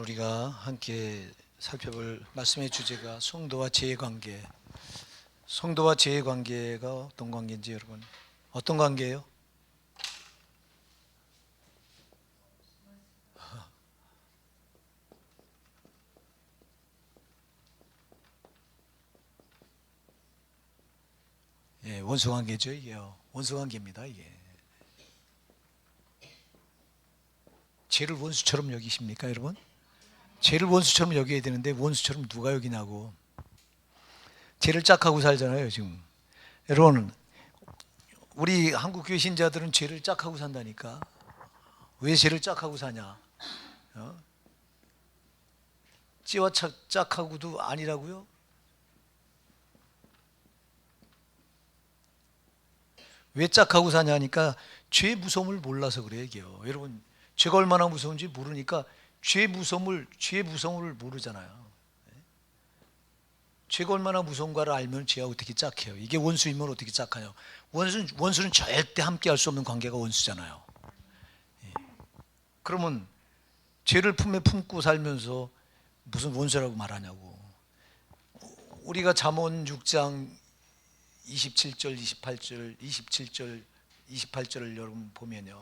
우리가 함께 살펴볼 말씀의 주제가 성도와 죄의 관계. 성도와 죄의 관계가 어떤 관계인지 여러분, 어떤 관계예요? 예, 원수 관계죠. 이게요, 원수 관계입니다. 이게 죄를 원수처럼 여기십니까, 여러분? 죄를 원수처럼 여겨야 되는데 원수처럼 누가 여기냐고. 죄를 짝하고 살잖아요, 지금. 여러분, 우리 한국 교회 신자들은 죄를 짝하고 산다니까. 왜 죄를 짝하고 사냐? 찌와 짝하고도 아니라고요? 왜 짝하고 사냐니까 죄의 무서움을 몰라서 그래요, 이게요. 여러분, 죄가 얼마나 무서운지 모르니까 죄의 무서움을 모르잖아요. 죄가 얼마나 무서운가를 알면 죄가 어떻게 짝해요? 이게 원수이면 어떻게 짝하냐? 원수는 절대 함께 할 수 없는 관계가 원수잖아요. 그러면 죄를 품에 품고 살면서 무슨 원수라고 말하냐고. 우리가 잠언 6장 27절, 28절, 27절, 28절을 여러분 보면요.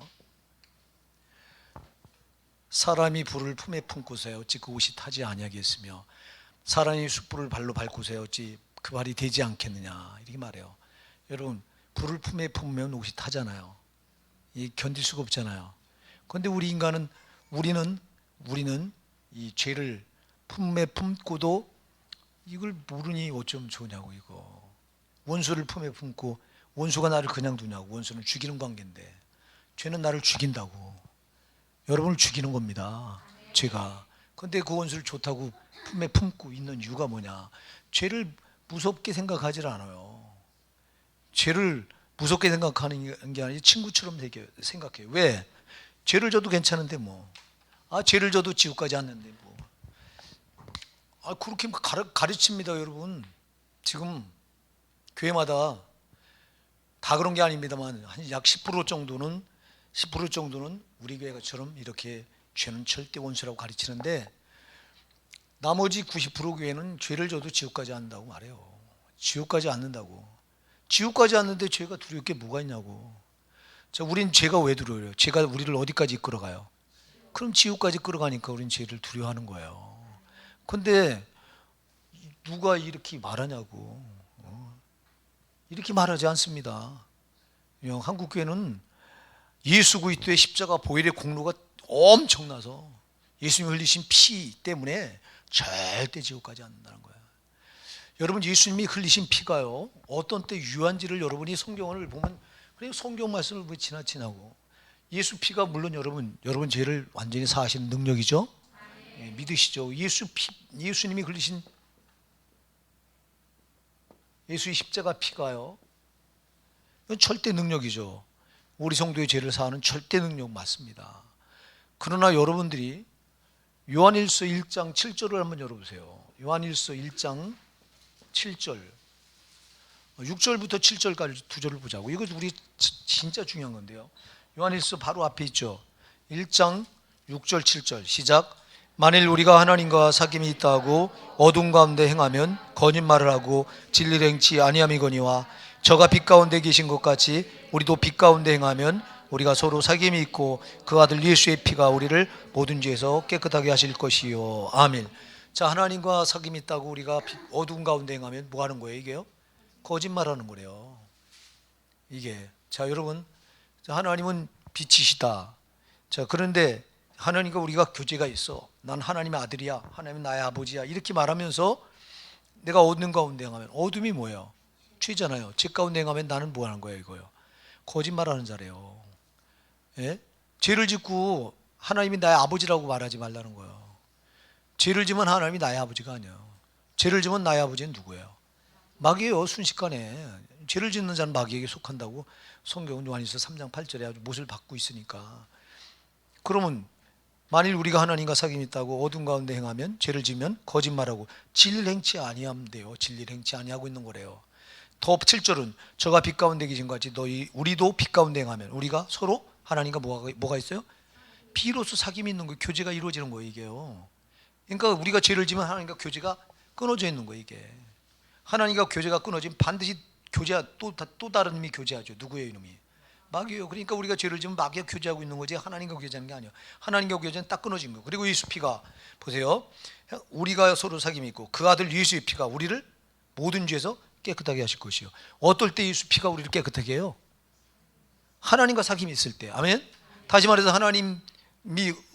사람이 불을 품에 품고서야 어찌 그 옷이 타지 아니하겠으며 사람이 숯불을 발로 밟고서야 어찌 그 발이 되지 않겠느냐, 이렇게 말해요. 여러분, 불을 품에 품으면 옷이 타잖아요. 이 견딜 수가 없잖아요. 그런데 우리는 이 죄를 품에 품고도 이걸 모르니 어쩜 좋냐고. 이거 원수를 품에 품고 원수가 나를 그냥 두냐고. 원수는 죽이는 관계인데 죄는 나를 죽인다고. 여러분을 죽이는 겁니다, 죄가. 그런데 그 원수를 좋다고 품에 품고 있는 이유가 뭐냐? 죄를 무섭게 생각하지 않아요. 죄를 무섭게 생각하는 게 아니라 친구처럼 생각해요. 왜? 죄를 져도 괜찮은데 죄를 져도 지옥 가지 않는데 그렇게 가르칩니다, 여러분. 지금 교회마다 다 그런 게 아닙니다만 약 10% 정도는 우리 교회처럼 이렇게 죄는 절대 원수라고 가르치는데 나머지 90% 교회는 죄를 져도 지옥 가지 않는다고 말해요. 지옥 가지 않는다고. 지옥 가지 않는데 죄가 두려울 게 뭐가 있냐고. 자, 우린 죄가 왜 두려워요? 죄가 우리를 어디까지 이끌어가요? 그럼 지옥까지 끌어가니까 우린 죄를 두려워하는 거예요. 근데 누가 이렇게 말하냐고. 이렇게 말하지 않습니다. 한국 교회는 예수 그리스도의 십자가 보혈의 공로가 엄청나서 예수님이 흘리신 피 때문에 절대 지옥 가지 않는다는 거예요. 여러분, 예수님이 흘리신 피가요, 어떤 때 유한지를 여러분이 성경을 보면 그냥 성경 말씀을 왜 지나치냐고. 예수 피가 물론 여러분 죄를 완전히 사하시는 능력이죠. 믿으시죠? 예수님이 흘리신 예수의 십자가 피가요, 이건 절대 능력이죠. 우리 성도의 죄를 사하는 절대 능력 맞습니다. 그러나 여러분들이 요한일서 1장 7절을 한번 열어보세요. 요한일서 1장 7절, 6절부터 7절까지 두 절을 보자고. 이거 우리 진짜 중요한 건데요. 요한일서 바로 앞에 있죠. 1장 6절 7절 시작. 만일 우리가 하나님과 사귐이 있다 하고 어둠 가운데 행하면 거짓말을 하고 진리를 행치 아니함이거니와 저가 빛 가운데 계신 것 같이 우리도 빛 가운데 행하면 우리가 서로 사귐이 있고 그 아들 예수의 피가 우리를 모든 죄에서 깨끗하게 하실 것이요. 아멘. 자, 하나님과 사귐이 있다고 우리가 어두운 가운데 행하면 뭐 하는 거예요? 이게요? 거짓말하는 거래요. 이게. 자, 여러분, 하나님은 빛이시다. 자, 그런데 하나님과 우리가 교제가 있어. 난 하나님의 아들이야, 하나님은 나의 아버지야, 이렇게 말하면서 내가 어둠 가운데 행하면, 어둠이 뭐예요? 죄잖아요. 죄 가운데 행하면 나는 뭐 하는 거예요? 이거요. 거짓말하는 자래요. 예? 죄를 짓고 하나님이 나의 아버지라고 말하지 말라는 거예요. 죄를 지면 하나님이 나의 아버지가 아니에요. 죄를 지면 나의 아버지는 누구예요? 마귀예요. 순식간에 죄를 짓는 자는 마귀에게 속한다고 성경은 요한일서 3장 8절에 아주 못을 받고 있으니까. 그러면 만일 우리가 하나님과 사귐이 있다고 어둠 가운데 행하면, 죄를 지면 거짓말하고 진리를 행치 아니함돼요. 진리를 행치 아니하고 있는 거래요. 더 7절은 저가 빛 가운데 계신 것 같이 우리도 빛 가운데 행하면, 우리가 서로 하나님과 뭐가 있어요? 비로소 사귐이 있는 거예요. 교제가 이루어지는 거예요, 이게요. 그러니까 우리가 죄를 지면 하나님과 교제가 끊어져 있는 거예요. 이게 하나님과 교제가 끊어지면 반드시 교제가 또 다른 놈이 교제하죠. 누구예요 이놈이? 마귀예요. 그러니까 우리가 죄를 지면 마귀가 교제하고 있는 거지 하나님과 교제하는 게 아니에요. 하나님과 교제는 딱 끊어진 거예요. 그리고 예수 피가 보세요. 우리가 서로 사귐이 있고 그 아들 예수의 피가 우리를 모든 죄에서 깨끗하게 하실 것이요. 어떨 때 예수 피가 우리를 깨끗하게 해요? 하나님과 사귐이 있을 때. 아멘. 다시 말해서 하나님이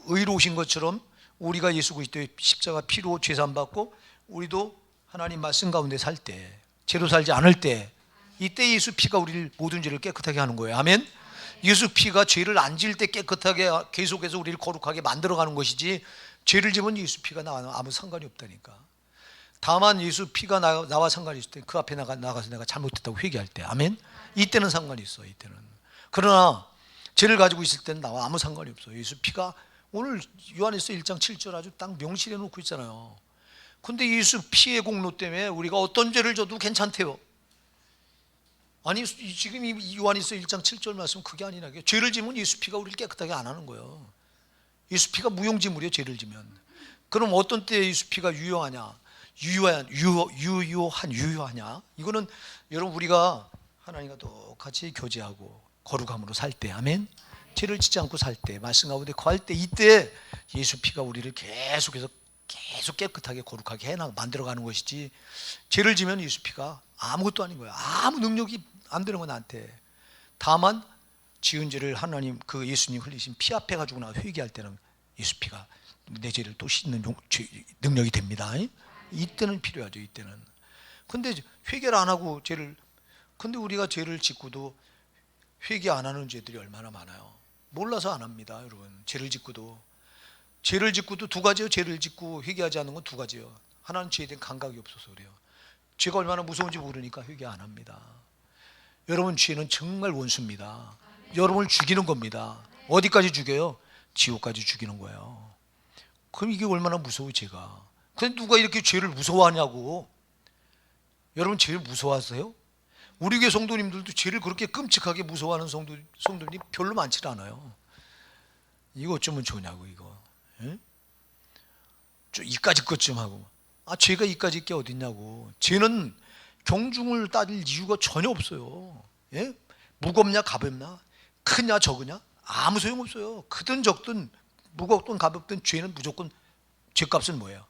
의로우신 것처럼 우리가 예수 그리스도의 십자가 피로 죄산 받고 우리도 하나님 말씀 가운데 살 때, 죄로 살지 않을 때, 이때 예수 피가 우리를 모든 죄를 깨끗하게 하는 거예요. 아멘. 예수 피가 죄를 안 지을 때 깨끗하게 계속해서 우리를 거룩하게 만들어가는 것이지, 죄를 지면 예수 피가 나와 아무 상관이 없다니까. 다만 예수 피가 나와 상관이 있을 때, 그 앞에 나가서 내가 잘못했다고 회개할 때, 아멘. 이때는 상관이 있어. 이때는. 그러나 죄를 가지고 있을 때는 나와 아무 상관이 없어. 예수 피가 오늘 요한일서 1장 7절 아주 딱 명시해 놓고 있잖아요. 근데 예수 피의 공로 때문에 우리가 어떤 죄를 져도 괜찮대요. 아니 지금 이 요한일서 1장 7절 말씀 그게 아니라 죄를 지면 예수 피가 우리를 깨끗하게 안 하는 거예요. 예수 피가 무용지물이에요. 죄를 지면. 그럼 어떤 때 예수 피가 유효하냐? 유효하냐? 이거는 여러분 우리가 하나님과 똑같이 교제하고 거룩함으로 살 때, 아멘. 죄를 짓지 않고 살 때, 말씀 가운데 거할 때, 이때 예수 피가 우리를 계속 깨끗하게 거룩하게 만들어가는 것이지, 죄를 지면 예수 피가 아무것도 아닌 거야. 아무 능력이 안 되는 건 나한테. 다만 지은 죄를 하나님 그 예수님 흘리신 피 앞에 가지고 나와 회개할 때는 예수 피가 내 죄를 또 씻는 능력이 됩니다. 이때는 필요하죠. 이때는. 근데 회개를 안 하고 근데 우리가 죄를 짓고도 회개 안 하는 죄들이 얼마나 많아요. 몰라서 안 합니다. 여러분, 죄를 짓고도 두 가지예요. 죄를 짓고 회개하지 않는 건 두 가지예요. 하나는 죄에 대한 감각이 없어서 그래요. 죄가 얼마나 무서운지 모르니까 회개 안 합니다. 여러분, 죄는 정말 원수입니다. 여러분을 죽이는 겁니다. 어디까지 죽여요? 지옥까지 죽이는 거예요. 그럼 이게 얼마나 무서워요, 죄가. 근데 누가 이렇게 죄를 무서워하냐고. 여러분, 죄를 무서워하세요? 우리 교회 성도님들도 죄를 그렇게 끔찍하게 무서워하는 성도님이 별로 많지 않아요. 이거 어쩌면 좋냐고, 이거. 예? 좀 이까짓 것 좀 하고. 죄가 이까짓 게 어딨냐고. 죄는 경중을 따질 이유가 전혀 없어요. 예? 무겁냐 가볍냐, 크냐 적으냐 아무 소용없어요. 크든 적든 무겁든 가볍든 죄는 무조건, 죄값은 뭐예요?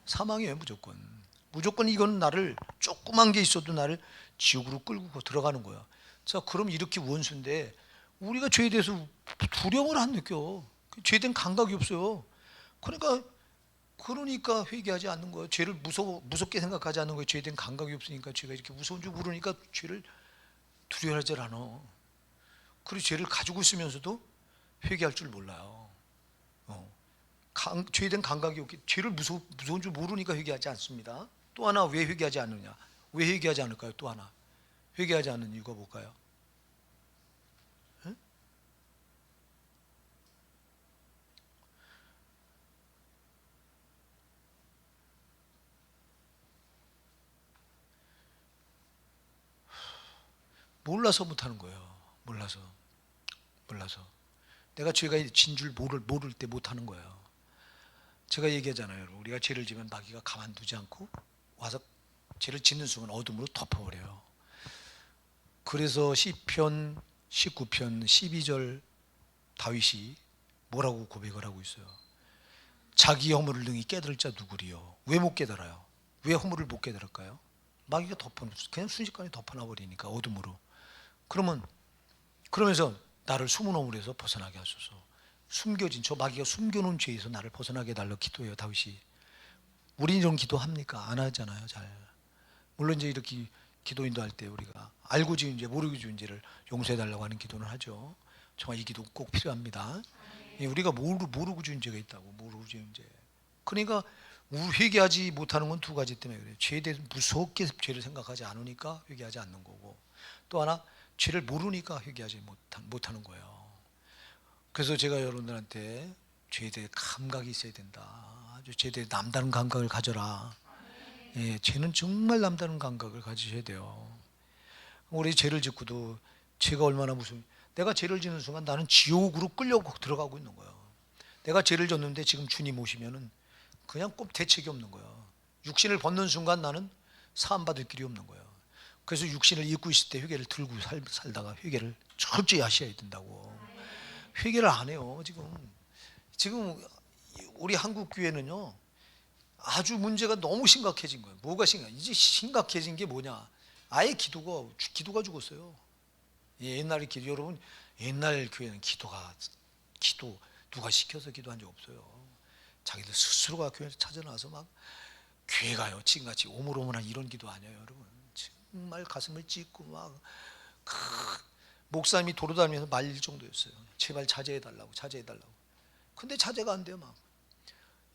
사망이에요. 무조건 이건 나를, 조그만 게 있어도 나를 지옥으로 끌고 들어가는 거야. 자, 그럼 이렇게 원수인데 우리가 죄에 대해서 두려움을 안 느껴. 죄에 대한 감각이 없어요. 그러니까 회개하지 않는 거예요. 죄를 무섭게 생각하지 않는 거예요. 죄에 대한 감각이 없으니까. 죄가 이렇게 무서운 줄 모르니까 죄를 두려워하지 않아. 그리고 죄를 가지고 있으면서도 회개할 줄 몰라요. 죄에 대한 감각이 없기, 죄를 무서운 줄 모르니까 회개하지 않습니다. 또 하나, 왜 회개하지 않느냐? 왜 회개하지 않을까요? 또 하나, 회개하지 않는 이유가 뭘까요? 에? 몰라서 못하는 거예요. 몰라서 내가 죄가 진 줄 모를 때 못하는 거예요. 제가 얘기하잖아요. 우리가 죄를 지면 마귀가 가만두지 않고 와서 죄를 짓는 순간 어둠으로 덮어버려요. 그래서 시편 19편 12절 다윗이 뭐라고 고백을 하고 있어요? 자기 허물을 능히 깨달을 자 누구리요? 왜 못 깨달아요? 왜 허물을 못 깨달을까요? 마귀가 그냥 순식간에 덮어놔버리니까, 어둠으로. 그러면서 나를 숨은 허물에서 벗어나게 하소서. 숨겨진, 저 마귀가 숨겨놓은 죄에서 나를 벗어나게 해달라고 기도해요, 다윗이. 우리 이런 기도 합니까? 안 하잖아요, 잘. 물론 이제 이렇게 기도 인도할 때 우리가 알고 지은 죄, 모르고 지은 죄를 용서해달라고 하는 기도는 하죠. 정말 이 기도 꼭 필요합니다. 우리가 모르고 지은 죄가 있다고. 모르고 지은 죄. 그러니까 회개하지 못하는 건 두 가지 때문에 그래요. 죄에 대해서 무섭게 죄를 생각하지 않으니까 회개하지 않는 거고, 또 하나, 죄를 모르니까 회개하지 못하는 거예요. 그래서 제가 여러분들한테 죄에 대해 감각이 있어야 된다. 아주 죄에 대해 남다른 감각을 가져라. 예, 죄는 정말 남다른 감각을 가지셔야 돼요. 우리 죄를 짓고도 죄가 얼마나 내가 죄를 짓는 순간 나는 지옥으로 끌려 들어가고 있는 거예요. 내가 죄를 졌는데 지금 주님 오시면은 그냥 꼭 대책이 없는 거야. 육신을 벗는 순간 나는 사함받을 길이 없는 거야. 그래서 육신을 입고 있을 때 회개를 들고 살다가 회개를 철저히 하셔야 된다고. 회개를 안 해요. 지금 우리 한국 교회는요, 아주 문제가 너무 심각해진 거예요. 뭐가 이제 심각해진 게 뭐냐? 아예 기도가 죽었어요. 옛날에 여러분, 옛날 교회는 기도 누가 시켜서 기도한 적 없어요. 자기들 스스로가 교회를 찾아나서 막 교회 가요. 지금같이 오물오물한 이런 기도 아니에요, 여러분. 정말 가슴을 찢고 막 목사님이 돌아다니면서 말릴 정도였어요. 제발 자제해달라고. 근데 자제가 안 돼요. 막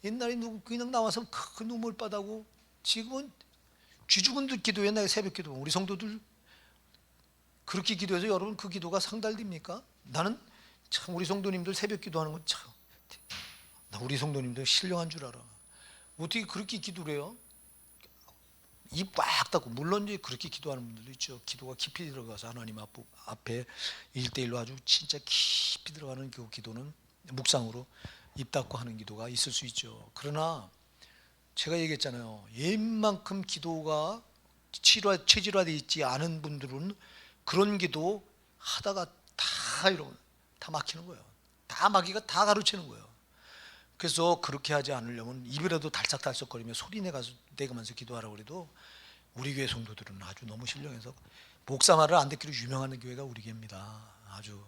옛날에 그냥 나와서 큰 눈물바다고, 지금은 쥐죽은 듯 기도해. 나 새벽 기도 우리 성도들 그렇게 기도해서 여러분 그 기도가 상달됩니까? 나는 참 우리 성도님들 새벽 기도하는 건 참, 나 우리 성도님들 신령한 줄 알아. 어떻게 그렇게 기도를 해요? 입 꽉 닫고. 물론 이제 그렇게 기도하는 분들도 있죠. 기도가 깊이 들어가서 하나님 앞에 1대1로 아주 진짜 깊이 들어가는 그 기도는 묵상으로 입 닫고 하는 기도가 있을 수 있죠. 그러나 제가 얘기했잖아요. 웬만큼 기도가 체질화되어 있지 않은 분들은 그런 기도 하다가 다 막히는 거예요. 다 마귀가 다 가르치는 거예요. 그래서 그렇게 하지 않으려면 입이라도 달싹달싹거리며 소리 내가면서 기도하라고 그래도 우리 교회 성도들은 아주 너무 신령해서 목사 말을 안 듣기로 유명한 교회가 우리 교회입니다. 아주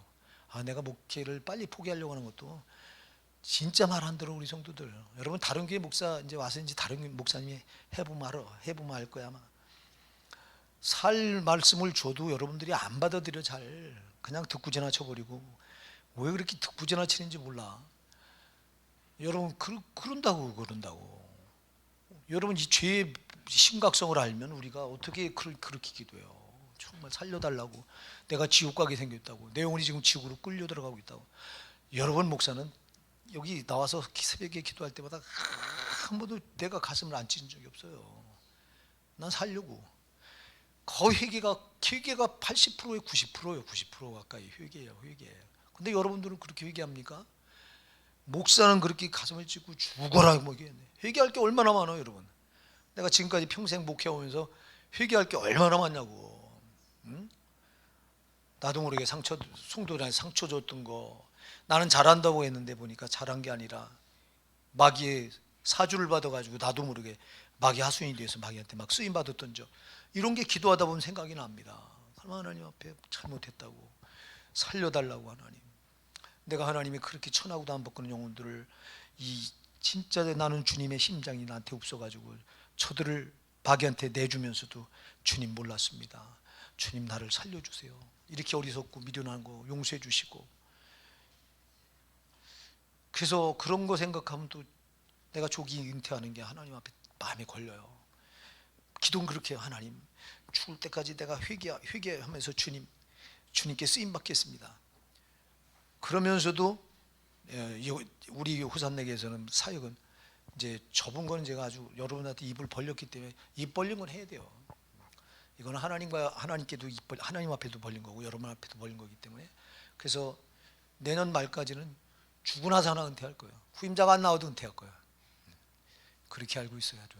내가 목회를 빨리 포기하려고 하는 것도 진짜 말 안 들어 우리 성도들. 여러분 다른 교회 목사 이제 와서 이제 다른 목사님이 해보면 알 거야. 아마 살 말씀을 줘도 여러분들이 안 받아들여. 잘 그냥 듣고 지나쳐버리고. 왜 그렇게 듣고 지나치는지 몰라. 여러분 그런다고. 여러분 이 죄의 심각성을 알면 우리가 어떻게 그렇게 기도해요. 정말 살려달라고. 내가 지옥 가게 생겼다고. 내 영혼이 지금 지옥으로 끌려 들어가고 있다고. 여러분 목사는 여기 나와서 새벽에 기도할 때마다 한 번도 내가 가슴을 안 찢은 적이 없어요. 난 살려고. 거의 회개가 80%에 90%예요. 90% 가까이 회개예요. 근데 여러분들은 그렇게 회개합니까? 목사는 그렇게 가슴을 찢고 죽어라 뭐 이게 회개할 게 얼마나 많아요, 여러분. 내가 지금까지 평생 목회하면서 회개할 게 얼마나 많냐고. 응? 나도 모르게 성도들한테 상처 줬던 거, 나는 잘한다고 했는데 보니까 잘한 게 아니라 마귀의 사주를 받아가지고 나도 모르게 마귀 하수인이 돼서 마귀한테 막 쓰임 받았던 적, 이런 게 기도하다 보면 생각이 납니다. 하나님 앞에 잘못했다고 살려달라고. 하나님, 내가 하나님이 그렇게 천하고도 안 벗기는 영혼들을 진짜 나는 주님의 심장이 나한테 없어가지고 저들을 마귀한테 내주면서도 주님 몰랐습니다. 주님 나를 살려주세요. 이렇게 어리석고 미련한 거 용서해 주시고. 그래서 그런 거 생각하면 또 내가 조기 은퇴하는 게 하나님 앞에 마음에 걸려요. 기도는 그렇게 해요. 하나님 죽을 때까지 내가 회개하면서 주님께 쓰임 받겠습니다. 그러면서도 우리 호산내에서는 사역은 이제 접은 거는 제가 아주 여러분한테 입을 벌렸기 때문에 입 벌린 건 해야 돼요. 이거는 하나님께도 하나님 앞에도 벌린 거고 여러분 앞에도 벌린 거기 때문에. 그래서 내년 말까지는 죽으나 사나 은퇴할 거예요. 후임자가 안 나와도 은퇴할 거예요. 그렇게 알고 있어야죠.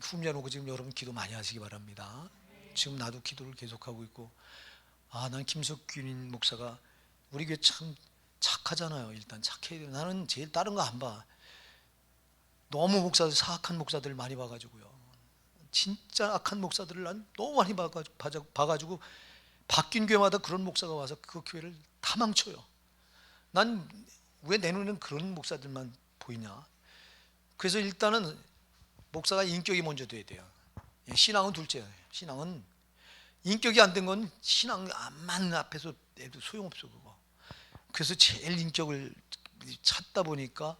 후임자 놓고 지금 여러분 기도 많이 하시기 바랍니다. 지금 나도 기도를 계속하고 있고, 난 김석균 목사가 우리 교회 참 착하잖아요. 일단 착해야 돼요. 나는 제일 다른 거 안 봐. 너무 사악한 목사들 많이 봐가지고요. 진짜 악한 목사들을 난 너무 많이 봐가지고 바뀐 교회마다 그런 목사가 와서 그 교회를 다 망쳐요. 난 왜 내 눈에는 그런 목사들만 보이냐. 그래서 일단은 목사가 인격이 먼저 돼야 돼요. 신앙은 둘째예요. 신앙은 인격이 안 된 건 신앙 암만 앞에서 해도 소용없어 그거. 그래서 제일 인격을 찾다 보니까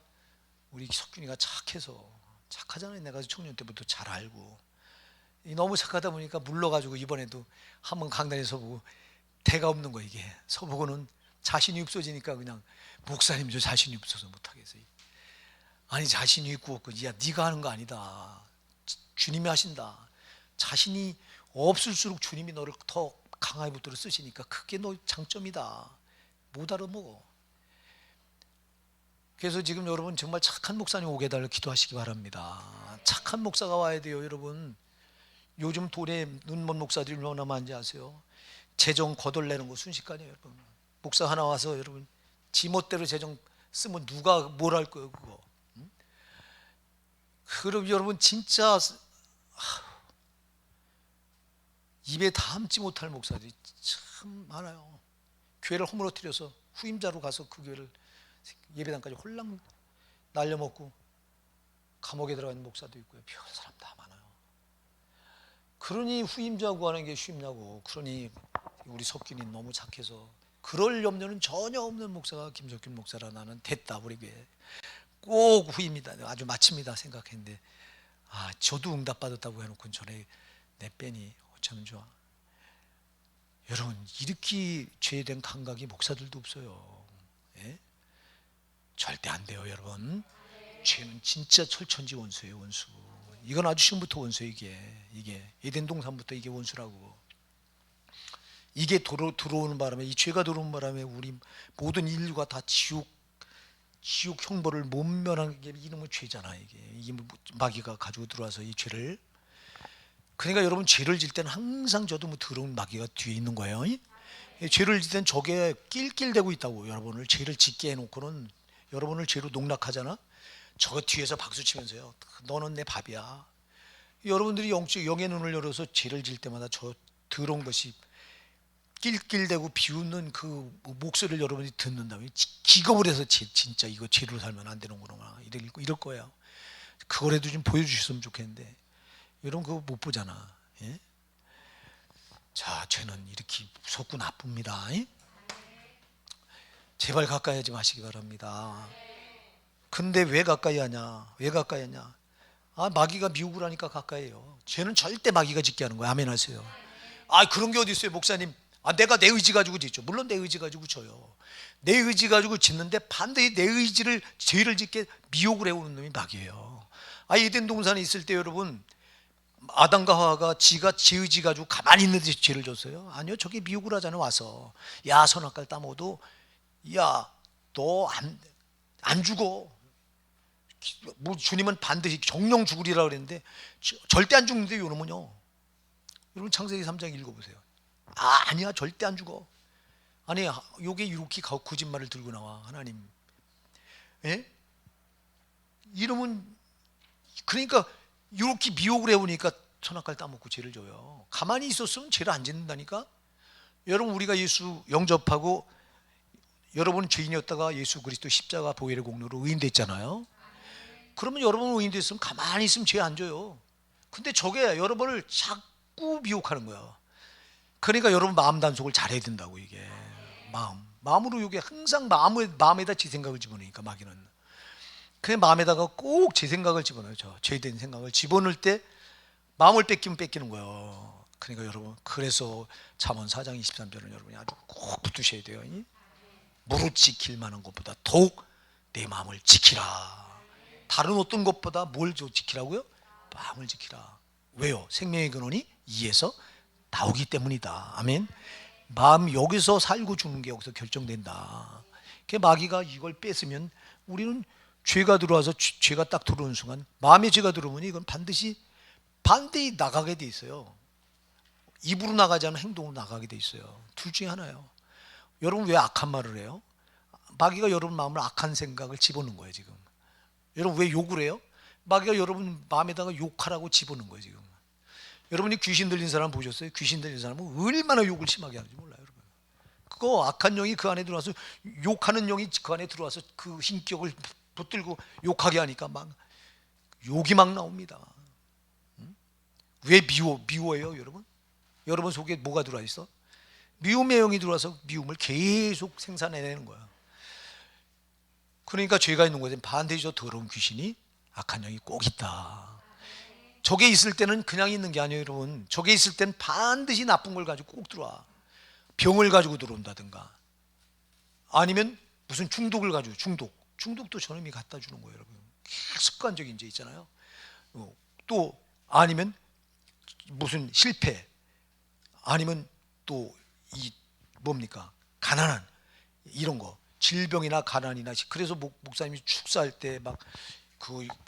우리 석균이가 착하잖아요. 내가 청년 때부터 잘 알고. 너무 착하다 보니까 물러가지고 이번에도 한번 강단에 서보고 대가 없는 거. 이게 서보고는 자신이 없어지니까 그냥 목사님 저 자신이 없어서 못하겠어요. 아니 자신이 있고 없고, 야 네가 하는 거 아니다. 주님이 하신다. 자신이 없을수록 주님이 너를 더 강하게 붙들어 쓰시니까 그게 너 장점이다. 못 알아먹어. 그래서 지금 여러분 정말 착한 목사님 오게 달라 기도하시기 바랍니다. 착한 목사가 와야 돼요, 여러분. 요즘 돈에 눈먼 목사들이 얼마나 많은지 아세요? 재정 거덜내는 거 순식간이에요, 여러분. 목사 하나 와서 여러분 지멋대로 재정 쓰면 누가 뭘 할 거예요, 그거. 그럼 여러분 진짜 입에 담지 못할 목사들이 참 많아요. 교회를 허물어뜨려서 후임자로 가서 그 교회를 예배당까지 홀랑 날려먹고 감옥에 들어가 있는 목사도 있고요. 별한 사람 다 많아요. 그러니 후임자 구하는 게 쉽냐고. 그러니 우리 석균이 너무 착해서 그럴 염려는 전혀 없는 목사가 김석균 목사라. 나는 됐다, 우리 교회 꼭 후임이다, 아주 마칩니다 생각했는데, 저도 응답받았다고 해놓고 전에 내 뺀이 어쩌면 좋아. 여러분, 이렇게 죄된 감각이 목사들도 없어요. 예? 절대 안 돼요, 여러분. 죄는 진짜 철천지 원수예요, 원수. 이건 아주 지금부터 원수예요. 이게 에덴 동산부터 이게 원수라고. 이게 들어오는 바람에, 이 죄가 들어오는 바람에 우리 모든 인류가 다 지옥 형벌을 못 면한 게 이놈의 죄잖아. 이게 마귀가 가지고 들어와서 이 죄를. 그러니까 여러분, 죄를 질 때는 항상 저도 더러운 마귀가 뒤에 있는 거예요. 죄를 질 때는 저게 낄낄대고 있다고. 여러분을 죄를 짓게 해놓고는 여러분을 죄로 농락하잖아. 저거 뒤에서 박수 치면서요, 너는 내 밥이야. 여러분들이 영의 눈을 열어서 죄를 질 때마다 저 더러운 것이 낄낄대고 비웃는 그 목소리를 여러분이 듣는다면 기겁을 해서 진짜 이거 죄로 살면 안 되는구나 이럴 거예요. 그거라도 좀 보여주셨으면 좋겠는데 여러분 그거 못 보잖아. 예? 자, 죄는 이렇게 무섭고 나쁩니다. 예? 제발 가까이 하지 마시기 바랍니다. 근데 왜 가까이 하냐? 마귀가 미혹을 하니까 가까이 해요. 죄는 절대 마귀가 짓게 하는 거예요. 아멘 하세요. 그런 게 어디 있어요, 목사님? 내가 내 의지 가지고 짓죠. 물론 내 의지 가지고 져요. 내 의지 가지고 짓는데 반드시 내 의지를 죄를 짓게 미혹을 해오는 놈이 마귀예요. 에덴 동산에 있을 때 여러분, 아담과 하와가 지가 제 의지 가지고 가만히 있는 데 죄를 졌어요? 아니요. 저게 미혹을 하잖아요. 와서 야, 선악과를 따먹어도 야, 너 안 죽어. 뭐 주님은 반드시 정령 죽으리라 그랬는데 절대 안 죽는데 요놈은요. 여러분 창세기 3장 읽어보세요. 아니야, 절대 안 죽어. 아니, 요게 이렇게 거짓말을 들고 나와 하나님. 예? 이러면 그러니까 이렇게 미혹을 해오니까 선악과를 따먹고 죄를 져요. 가만히 있었으면 죄를 안 짓는다니까. 여러분, 우리가 예수 영접하고 여러분 죄인이었다가 예수 그리스도 십자가 보혈의 공로로 의인됐잖아요. 그러면 여러분 의인됐으면 가만히 있으면 죄 안 져요. 근데 저게 여러분을 자꾸 미혹하는 거야. 그러니까 여러분 마음 단속을 잘해야 된다고. 이게 마음으로, 이게 항상 마음에다 제 생각을 집어넣으니까 마귀는. 그 마음에다가 꼭 제 생각을 집어넣어요. 죄된 생각을 집어넣을 때 마음을 뺏기면 뺏기는 거예요. 그러니까 여러분, 그래서 잠언 4장 23절은 여러분이 아주 꼭 붙으셔야 돼요. 무릇 지킬 만한 것보다 더욱 내 마음을 지키라. 다른 어떤 것보다 뭘 지키라고요? 마음을 지키라. 왜요? 생명의 근원이 이에서 나오기 때문이다. 아멘. 마음, 여기서 살고 죽는 게 여기서 결정된다. 마귀가 이걸 뺏으면 우리는 죄가 들어와서 죄가 딱 들어오는 순간, 마음에 죄가 들어오면 이건 반드시 나가게 돼 있어요. 입으로 나가지 않은 행동으로 나가게 돼 있어요. 둘 중에 하나예요. 여러분 왜 악한 말을 해요? 마귀가 여러분 마음을 악한 생각을 집어넣은 거예요. 지금 여러분 왜 욕을 해요? 마귀가 여러분 마음에다가 욕하라고 집어넣은 거예요. 지금 여러분이 귀신 들린 사람 보셨어요? 귀신 들린 사람은 얼마나 욕을 심하게 하는지 몰라요. 여러분, 그거 악한 영이 그 안에 들어와서, 욕하는 영이 그 안에 들어와서 그 인격을 붙들고 욕하게 하니까 막 욕이 막 나옵니다. 왜 미워해요, 여러분? 여러분 속에 뭐가 들어와 있어? 미움의 영이 들어와서 미움을 계속 생산해내는 거야. 그러니까 죄가 있는 곳에 반드시 저 더러운 귀신이, 악한 영이 꼭 있다. 저게 있을 때는 그냥 있는 게 아니에요, 여러분. 저게 있을 때는 반드시 나쁜 걸 가지고 꼭 들어와. 병을 가지고 들어온다든가, 아니면 무슨 중독을 가지고, 중독도 저놈이 갖다 주는 거예요, 여러분. 습관적인 죄 있잖아요. 또 아니면 무슨 실패, 아니면 또 이 뭡니까, 가난한 이런 거, 질병이나 가난이나 그래서 목사님이 축사할 때 막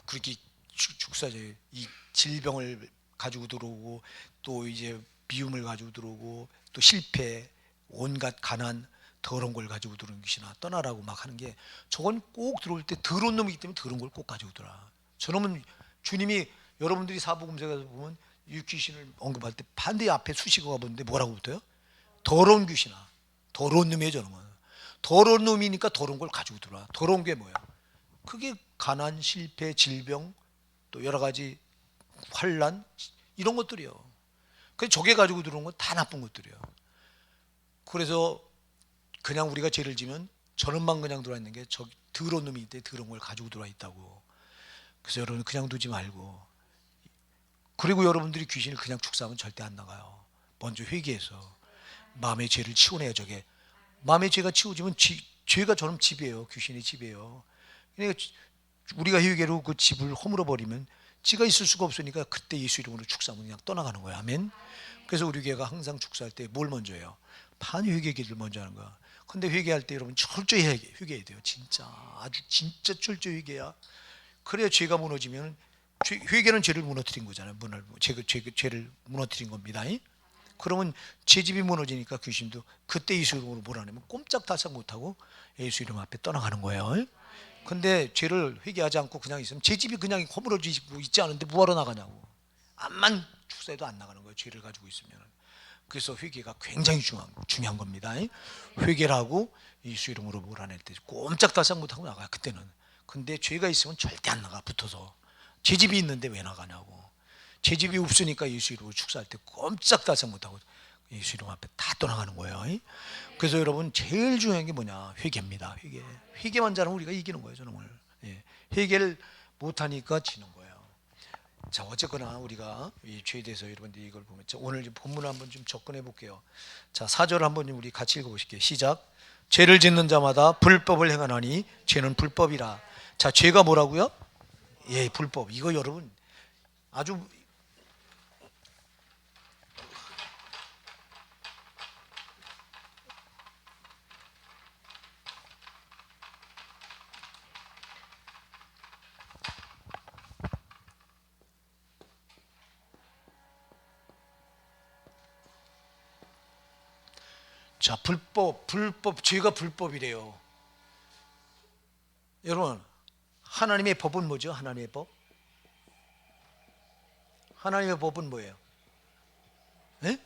그렇게 축사죠. 이 질병을 가지고 들어오고 또 이제 미움을 가지고 들어오고 또 실패, 온갖 가난, 더러운 걸 가지고 들어오는 것이나 떠나라고 막 하는 게 저건 꼭 들어올 때 더러운 놈이기 때문에 더러운 걸 꼭 가지고 들어와. 저놈은 주님이 여러분들이 사복음서에서 보면 이 귀신을 언급할 때 반대 앞에 수식어가 보는데 뭐라고 붙어요? 더러운 귀신아. 더러운 놈이에요 저놈은. 더러운 놈이니까 더러운 걸 가지고 들어와. 더러운 게 뭐야? 그게 가난, 실패, 질병 또 여러 가지 환란 이런 것들이요. 그래서 저게 가지고 들어온 건 다 나쁜 것들이에요. 그래서 그냥 우리가 죄를 지면 저놈만 그냥 들어와 있는 게 저 더러운 놈이 있대. 더러운 걸 가지고 들어와 있다고. 그래서 여러분 그냥 두지 말고, 그리고 여러분들이 귀신을 그냥 축사하면 절대 안 나가요. 먼저 회개해서 마음의 죄를 치워내야. 저게 마음의 죄가 치워지면 죄가 저놈 집이에요. 귀신의 집이에요. 그러니까 우리가 회개로 그 집을 허물어 버리면 지가 있을 수가 없으니까 그때 예수 이름으로 축사하면 그냥 떠나가는 거예요. 아멘. 그래서 우리 교회가 항상 축사할 때 뭘 먼저 해요? 반회개 기도를 먼저 하는 거야. 근데 회개할 때 여러분 철저히 회개해야 돼요. 진짜 아주 진짜 철저히 회개야. 그래야 죄가 무너지면, 회개는 죄를 무너뜨린 거잖아요. 죄를 무너뜨린 겁니다. 그러면 제 집이 무너지니까 귀신도 그때 예수 이름으로 몰아내면 꼼짝달싹 못하고 예수 이름 앞에 떠나가는 거예요. 근데 죄를 회개하지 않고 그냥 있으면 제 집이 그냥 허물어지고 있지 않은데 뭐하러 나가냐고. 암만 축사해도 안 나가는 거예요. 죄를 가지고 있으면. 그래서 회개가 굉장히 중요한 겁니다. 회개를 하고 예수 이름으로 몰아낼 때 꼼짝달싹 못하고 나가요. 그때는. 근데 죄가 있으면 절대 안 나가. 붙어서 제 집이 있는데 왜 나가냐고. 제 집이 없으니까 예수 이름으로 축사할 때 꼼짝달싹 못하고 예수 이름 앞에 다 떠나가는 거예요. 그래서 여러분 제일 중요한 게 뭐냐? 회개입니다. 회개만 잘하면 우리가 이기는 거예요. 저는 오늘 회개를 못하니까 지는 거예요. 자, 어쨌거나 우리가 이 죄에 대해서 여러분들이 이걸 보면 오늘 본문을 한번 좀 접근해 볼게요. 자, 4절 한번 우리 같이 읽어보실게요. 시작. 죄를 짓는 자마다 불법을 행하나니 죄는 불법이라. 자, 죄가 뭐라고요? 예, 불법. 이거 여러분 아주 자, 불법, 죄가 불법이래요. 여러분, 하나님의 법은 뭐죠? 하나님의 법? 하나님의 법은 뭐예요? 네?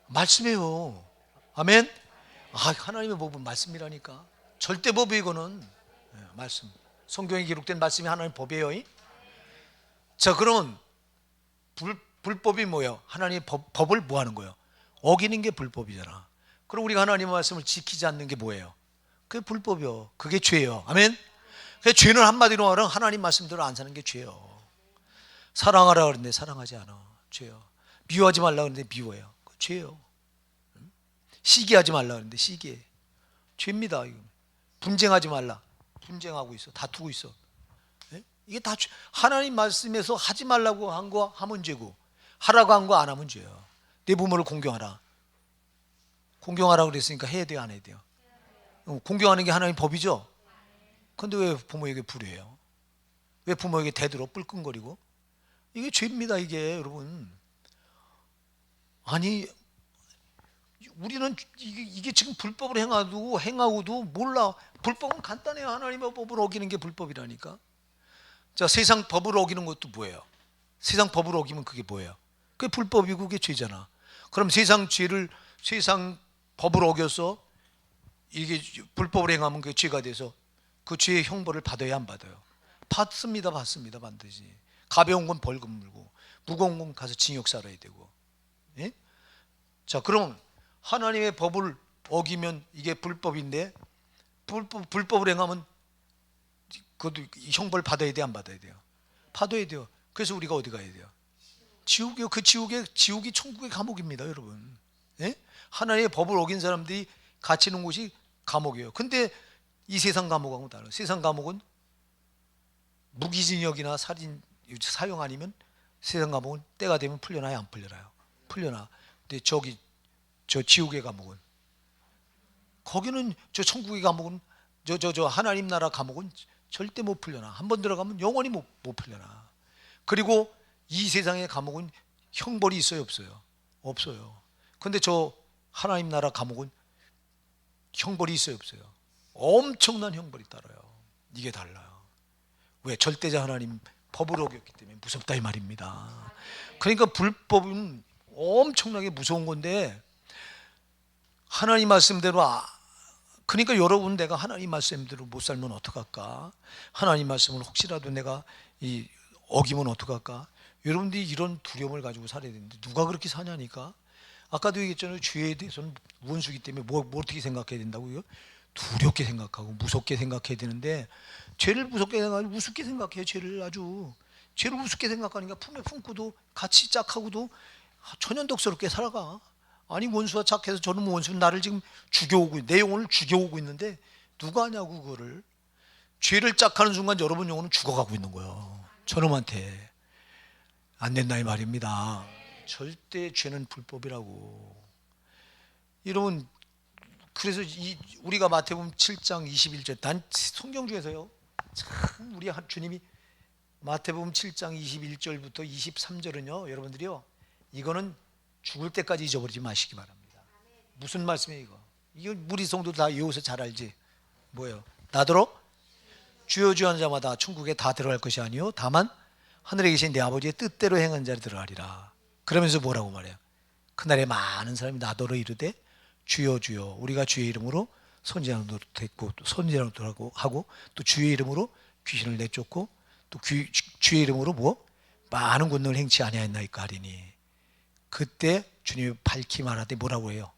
말씀이에요. 아멘? 하나님의 법은 말씀이라니까. 절대 법이 이거는 말씀. 성경에 기록된 말씀이 하나님의 법이에요. 자, 그러면 불법이 뭐예요? 하나님의 법을 뭐 하는 거예요? 어기는 게 불법이잖아. 그럼 우리가 하나님의 말씀을 지키지 않는 게 뭐예요? 그게 불법이요. 그게 죄예요. 아멘? 그 죄는 한마디로 말하면 하나님 말씀대로 안 사는 게 죄예요. 사랑하라 그러는데 사랑하지 않아. 죄요. 미워하지 말라 그러는데 미워해요. 그 죄예요. 시기하지 말라 그러는데 시기해. 죄입니다. 분쟁하지 말라. 분쟁하고 있어. 다투고 있어. 이게 다 하나님 말씀에서 하지 말라고 한 거 하면 죄고, 하라고 한 거 안 하면 죄예요. 내 부모를 공경하라. 공경하라고 그랬으니까 해야 돼요, 안 해야 돼요? 공경하는 게 하나님 법이죠. 근데 왜 부모에게 불효해요? 왜 부모에게 대들어 뿔끈거리고? 이게 죄입니다. 이게 여러분. 아니 우리는 이게 지금 불법을 행하고도 몰라. 불법은 간단해요. 하나님의 법을 어기는 게 불법이라니까. 자, 세상 법을 어기는 것도 뭐예요? 세상 법을 어기면 그게 뭐예요? 그게 불법이고 그게 죄잖아. 그럼 세상 법을 어겨서 이게 불법을 행하면 그게 죄가 돼서 그 죄의 형벌을 받아야 안 받아요? 받습니다. 반드시. 가벼운 건 벌금 물고 무거운 건 가서 징역 살아야 되고. 예? 자, 그럼 하나님의 법을 어기면 이게 불법인데 불법을 행하면 그것도 형벌 받아야 돼, 안 받아야 돼요? 받아야 돼요. 그래서 우리가 어디 가야 돼요? 지옥이요. 그 지옥이 천국의 감옥입니다, 여러분. 예? 하나님의 법을 어긴 사람들이 갇히는 곳이 감옥이에요. 근데 이 세상 감옥하고 달라요. 세상 감옥은 무기징역이나 살인, 사형 아니면 세상 감옥은 때가 되면 풀려나요, 안 풀려나요? 풀려나. 근데 저 지옥의 감옥은 거기는 저 천국의 감옥은 저 하나님 나라 감옥은 절대 못 풀려나. 한번 들어가면 영원히 못 풀려나. 그리고 이 세상의 감옥은 형벌이 있어요, 없어요? 없어요. 근데 저 하나님 나라 감옥은 형벌이 있어요, 없어요? 엄청난 형벌이 따라요. 이게 달라요. 왜? 절대자 하나님 법을 어겼기 때문에 무섭다 이 말입니다. 그러니까 불법은 엄청나게 무서운 건데, 하나님 말씀대로 그러니까 여러분, 내가 하나님 말씀대로 못 살면 어떡할까? 하나님 말씀을 혹시라도 내가 어기면 어떡할까? 여러분들이 이런 두려움을 가지고 살아야 되는데 누가 그렇게 사냐니까. 아까도 얘기했잖아요. 죄에 대해서는 원수기 때문에 뭐 어떻게 생각해야 된다고요? 두렵게 생각하고 무섭게 생각해야 되는데, 죄를 무섭게 생각하고 우습게 생각해요. 죄를 우습게 생각하니까 품에 품고도 같이 짝하고도 천연덕스럽게 살아가. 아니, 원수가 착해서 저는 원수는 나를 지금 죽여오고, 내 영혼을 죽여오고 있는데 누가 하냐고. 그거를 죄를 짝하는 순간 여러분 영혼은 죽어가고 있는 거예요. 저놈한테. 안 된다 이 말입니다. 절대 죄는 불법이라고. 여러분, 그래서 우리가 마태복음 7장 21절, 난 성경 중에서요, 참 우리 주님이 마태복음 7장 21절부터 23절은요, 여러분들이요, 이거는 죽을 때까지 잊어버리지 마시기 바랍니다. 무슨 말씀이에요 이거? 이거 우리 성도 다 외워서 잘 알지. 뭐예요? 나더러 주여 주여 하는 자마다 천국에 다 들어갈 것이 아니요 다만 하늘에 계신 내 아버지의 뜻대로 행한 자를 들어가리라. 그러면서 뭐라고 말해요? 그날에 많은 사람이 나더러 이르되 주여 주여 우리가 주의 이름으로 선지자는 됐고 또 선지자는 하고 또 주의 이름으로 귀신을 내쫓고 또 주의 이름으로 뭐 많은 권능을 행치 아니하였나이까 하리니, 그때 주님이 밝히 말하되 뭐라고 해요?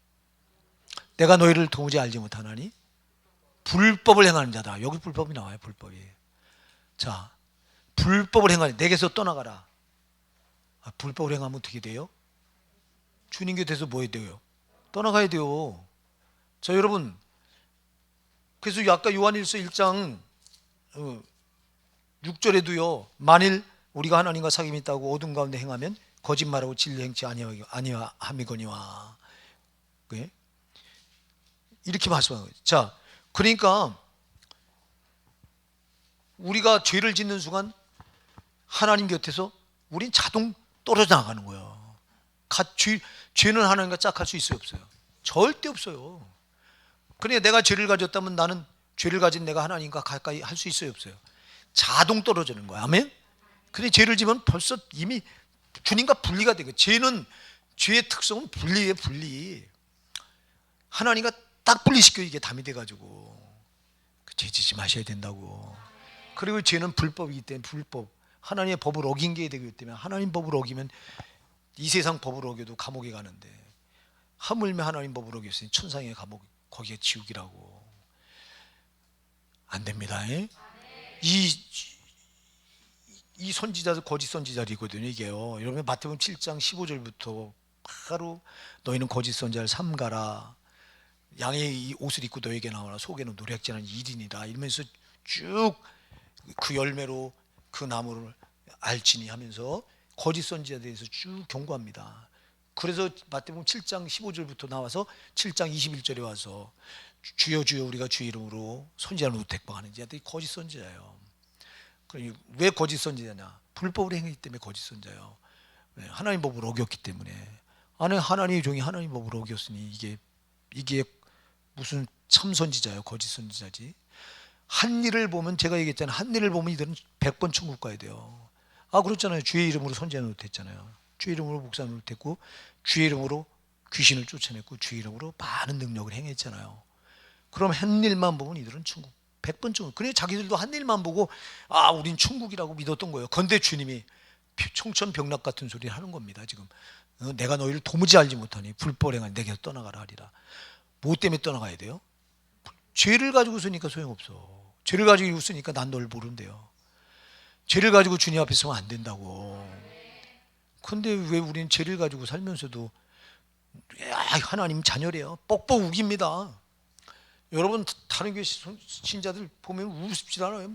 내가 너희를 도무지 알지 못하나니 불법을 행하는 자다. 여기 불법이 나와요. 불법이. 자, 불법을 행하니 내게서 떠나가라. 불법을 행하면 어떻게 돼요? 주님 곁에서 뭐 해야 돼요? 떠나가야 돼요. 자, 여러분, 그래서 아까 요한일서 1장 6절에도요, 만일 우리가 하나님과 사귐이 있다고 어둠 가운데 행하면 거짓말하고 진리 행치 아니함이거니와. 이렇게 말씀하는 거예요. 자, 그러니까 우리가 죄를 짓는 순간 하나님 곁에서 우린 자동 떨어져 나가는 거예요. 죄는 하나님과 짝할 수 있어요, 없어요? 절대 없어요. 그러니까 내가 죄를 가졌다면 나는 죄를 가진 내가 하나님과 가까이 할 수 있어요, 없어요? 자동 떨어지는 거야. 아멘? 근데 죄를 지면 벌써 이미 주님과 분리가 되고, 죄의 특성은 분리예요, 분리. 하나님과 딱 분리시켜 이게 담이 돼가지고 죄 짓지 마셔야 된다고. 그리고 죄는 불법이기 때문에 불법, 하나님의 법을 어긴 게 되기 때문에, 하나님 법을 어기면 이 세상 법을 어겨도 감옥에 가는데, 하물며 하나님 법을 어겼으니 천상의 감옥, 거기에 지옥이라고. 안 됩니다. 이 선지자들 거짓 선지자들이거든요. 이게요, 여러분 마태복음 7장 15절부터 바로 너희는 거짓 선지자를 삼가라. 양의 이 옷을 입고 너에게 나오나 속에는 노략질하는 1인이라 이러면서 쭉 그 열매로 그 나무를 알지니 하면서 거짓 선지자에 대해서 쭉 경고합니다. 그래서 마태복음 7장 15절부터 나와서 7장 21절에 와서 주여 주여 우리가 주의 이름으로 선지자를 택방하는 자들이 거짓 선지자예요. 왜 거짓 선지자냐? 불법을 행했기 때문에 거짓 선지자예요. 하나님 법을 어겼기 때문에. 아니, 하나님의 종이 하나님 법을 어겼으니 이게 무슨 참 선지자예요? 거짓 선지자지. 한 일을 보면, 제가 얘기했잖아요, 한 일을 보면 이들은 100번 천국 가야 돼요. 그렇잖아요. 주의 이름으로 선지자 노릇했잖아요. 주의 이름으로 목사 노릇했고, 주의 이름으로 귀신을 쫓아냈고, 주의 이름으로 많은 능력을 행했잖아요. 그럼 한 일만 보면 이들은 천국 100번 천국. 그래 자기들도 한 일만 보고 우린 천국이라고 믿었던 거예요. 그런데 주님이 청천벽력 같은 소리를 하는 겁니다. 지금 내가 너희를 도무지 알지 못하니 불법을 행하니 내게서 떠나가라 하리라. 뭐 때문에 떠나가야 돼요? 죄를 가지고 있으니까 소용없어. 죄를 가지고 있으니까 난 널 모른대요. 죄를 가지고 주님 앞에 서면 안 된다고. 근데 왜 우리는 죄를 가지고 살면서도 하나님 자녀래요? 뻑뻑 우깁니다. 여러분, 다른 교회 신자들 보면 우습지도 않아요.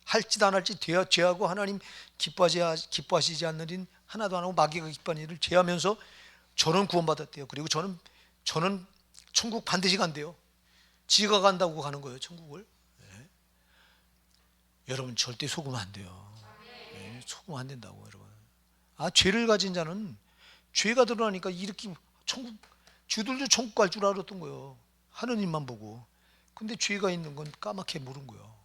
할 짓 안 할 짓 죄하고 하나님 기뻐하시지 않는 일 하나도 안 하고 마귀가 기뻐하는 일을 죄하면서 저는 구원받았대요. 그리고 저는 천국 반드시 간대요. 지가 간다고 가는 거예요, 천국을. 예. 여러분 절대 속으면 안 돼요. 예, 속으면 안 된다고 여러분. 죄를 가진 자는 죄가 드러나니까 이렇게 천국, 주들도 천국 갈 줄 알았던 거예요. 하느님만 보고. 근데 죄가 있는 건 까맣게 모른 거예요.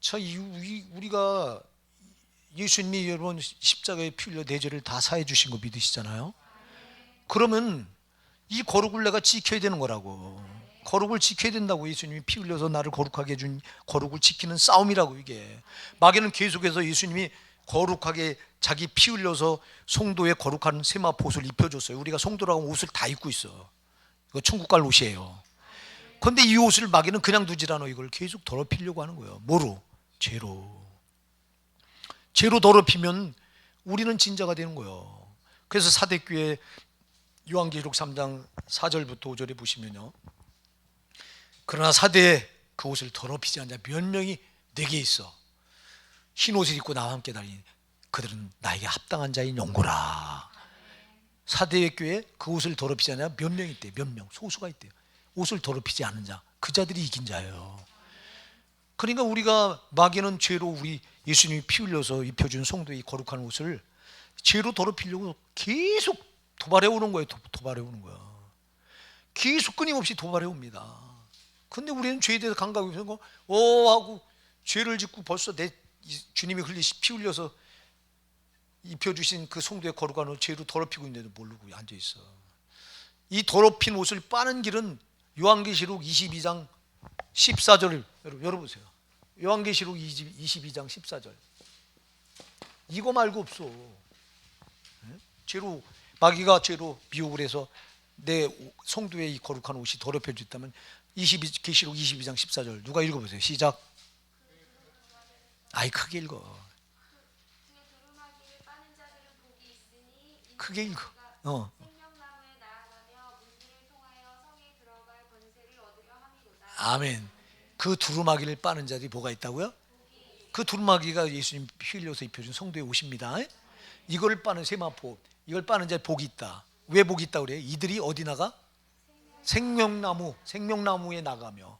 자, 우리가 예수님이 여러분 십자가에 피 흘려 내 죄를 다 사해 주신 거 믿으시잖아요. 그러면 이 거룩을 내가 지켜야 되는 거라고. 거룩을 지켜야 된다고. 예수님이 피 흘려서 나를 거룩하게 해준 거룩을 지키는 싸움이라고. 이게 마귀는 계속해서 예수님이 거룩하게 자기 피 흘려서 성도의 거룩한 세마포 옷을 입혀줬어요. 우리가 성도라고 옷을 다 입고 있어. 이거 천국 갈 옷이에요. 그런데 이 옷을 마귀는 그냥 두질 않아. 이걸 계속 더럽히려고 하는 거예요. 뭐로? 죄로. 죄로 더럽히면 우리는 진자가 되는 거예요. 그래서 사대교회 요한계시록 3장 4절부터 5절에 보시면요, 그러나 사대에 그 옷을 더럽히지 않자 몇 명이 내게 있어 흰 옷을 입고 나와 함께 다니니 그들은 나에게 합당한 자인 영고라. 사대의 교회 그 옷을 더럽히지 않냐 몇 명 있대요. 몇 명, 소수가 있대요. 옷을 더럽히지 않은 자, 그 자들이 이긴 자예요. 그러니까 우리가 마귀는 죄로 우리 예수님이 피 흘려서 입혀준 성도의 거룩한 옷을 죄로 더럽히려고 계속 도발해 오는 거예요. 도발해 오는 거야. 계속 끊임없이 도발해 옵니다. 근데 우리는 죄에 대해서 감각이 없어서 하고 죄를 짓고 벌써 내 주님이 피 흘려서 입혀주신 그 성도의 거룩한 옷을 죄로 더럽히고 있는데도 모르고 앉아있어. 이 더럽힌 옷을 빠는 길은 요한계시록 22장 14절을 열어보세요. 요한계시록 22장 14절. 이거 말고 없어. 죄로, 마귀가 죄로 미혹을 해서 내 성도의 이 거룩한 옷이 더럽혀졌다면 계시록 22장 14절 누가 읽어보세요. 시작. 크게 읽어. 크게 읽어. 아멘. 그 두루마기를 빠는 자들이 뭐가 있다고요? 그 두루마기가 예수님 피 흘려서 입혀준 성도의 옷입니다. 이걸 빠는 세마포, 이걸 빠는 자에 복이 있다. 왜 복이 있다 그래요? 이들이 어디 나가? 생명나무에 나가며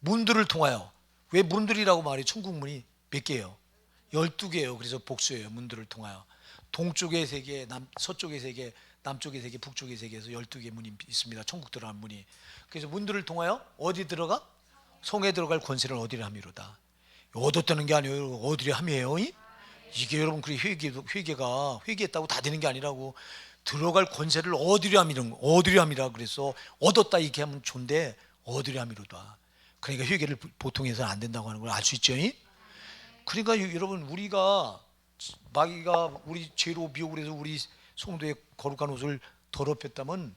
문들을 통하여. 왜 문들이라고 말해? 천국 문이 몇 개예요? 12개예요. 그래서 복수예요. 문들을 통하여. 동쪽에 3개, 서쪽에 3개, 남쪽에 3개, 북쪽에 3개 해서 12개 문이 있습니다. 천국 들어가는 문이. 그래서 문들을 통하여 어디 들어가? 성에 들어갈 권세를 얻으려 함이로다. 얻었다는 게 아니에요. 얻으려 함이에요. 이게 여러분, 그래 회개가 회개했다고 다 되는 게 아니라고. 들어갈 권세를 얻으려 함이라. 그래서 얻었다 이렇게 하면 좋은데 얻으려 함이로다. 그러니까 회개를 보통 해서는 안 된다고 하는 걸 알 수 있죠. 그러니까 여러분, 우리가 마귀가 우리 죄로 미혹을 해서 우리 성도의 거룩한 옷을 더럽혔다면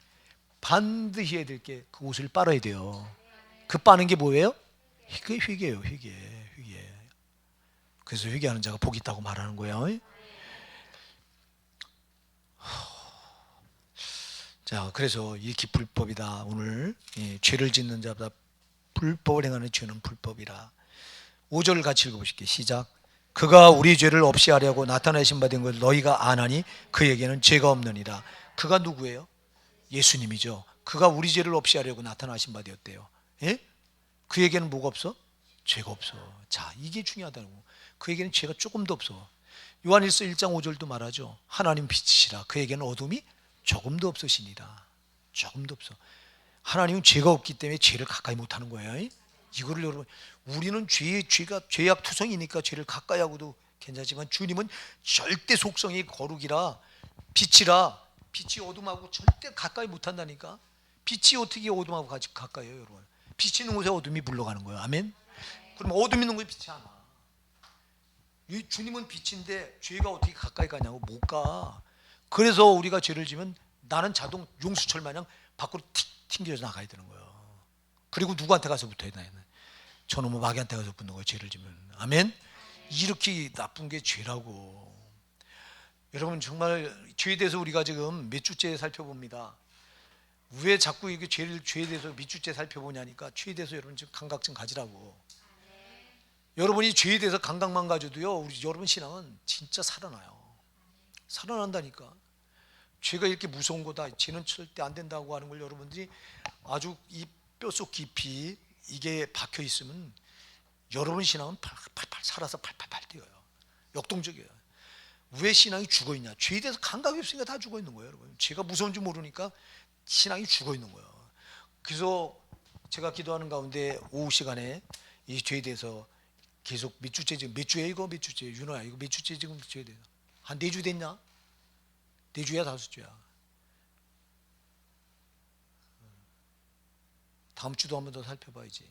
반드시 해야 될 게 그 옷을 빨아야 돼요. 그 빠는 게 뭐예요? 그게 회개예요. 회개. 그래서 회개하는 자가 복이 있다고 말하는 거예요. 자, 그래서 이게 불법이다. 오늘 죄를 짓는 자보다 불법을 행하는 죄는 불법이라. 5절을 같이 읽어보실게요. 시작. 그가 우리 죄를 없이 하려고 나타내신 바 된 걸 너희가 아나니 그에게는 죄가 없느니라. 그가 누구예요? 예수님이죠. 그가 우리 죄를 없이 하려고 나타나신 바 되었대요. 그에게는 뭐가 없어? 죄가 없어. 자, 이게 중요하다고. 그에게는 죄가 조금도 없어. 요한일서 1장 5절도 말하죠. 하나님 빛이시라. 그에게는 어둠이 조금도 없으시니라. 조금도 없어. 하나님은 죄가 없기 때문에 죄를 가까이 못하는 거예요. 이거를 여러분, 우리는 죄악 투성이니까 죄를 가까이 하고도 괜찮지만 주님은 절대 속성이 거룩이라, 빛이라. 빛이 어둠하고 절대 가까이 못한다니까. 빛이 어떻게 어둠하고 가까이 해요, 여러분? 빛이 있는 곳에 어둠이 물러가는 거예요. 아멘. 그럼 어둠 있는 곳에 빛이 안 와. 주님은 빛인데 죄가 어떻게 가까이 가냐고. 못 가. 그래서 우리가 죄를 지면 나는 자동 용수철 마냥 밖으로 튕겨져 나가야 되는 거예요. 그리고 누구한테 가서 붙어야 되나? 저놈의 마귀한테 가서 붙는 거예요. 죄를 지면. 아멘. 이렇게 나쁜 게 죄라고. 여러분, 정말 죄에 대해서 우리가 지금 몇 주째 살펴봅니다. 왜 자꾸 이게 죄에 대해서 몇 주째 살펴보냐니까, 죄에 대해서 여러분 지금 감각 좀 가지라고. 여러분이 죄에 대해서 감각만 가져도요, 우리 여러분 신앙은 진짜 살아나요. 살아난다니까. 죄가 이렇게 무서운 거다, 죄는 절대 안 된다고 하는 걸 여러분들이 아주 이 뼛속 깊이 이게 박혀 있으면 여러분 신앙은 팔팔팔 살아서 팔팔팔 뛰어요. 역동적이에요. 왜 신앙이 죽어 있냐? 죄에 대해서 감각이 없으니까 다 죽어 있는 거예요, 여러분. 죄가 무서운지 모르니까 신앙이 죽어 있는 거예요. 그래서 제가 기도하는 가운데 오후 시간에 이 죄에 대해서 계속 몇 주째 지금 몇 주에 이거 몇 주째 윤호야 이거 몇 주째 지금 죄에 대해서 한 4주 됐냐? 4주야 5주야. 다음 주도 한 번 더 살펴봐야지.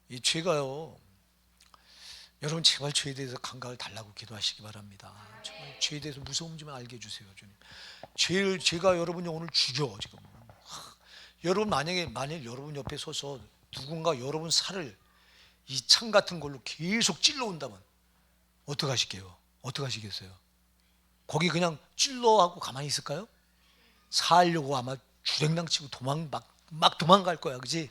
이 죄가요. 여러분 제발 죄에 대해서 감각을 달라고 기도하시기 바랍니다. 정말 죄에 대해서 무서움 좀 알게 해주세요, 주님. 죄가 여러분 영혼을 죽여 지금. 여러분 만일 여러분 옆에 서서 누군가 여러분 살을 이 창 같은 걸로 계속 찔러온다면 어떡하시게요? 어떡하시겠어요? 거기 그냥 찔러하고 가만히 있을까요? 살려고 아마 주랭랑 치고 막 도망갈 거야, 그지?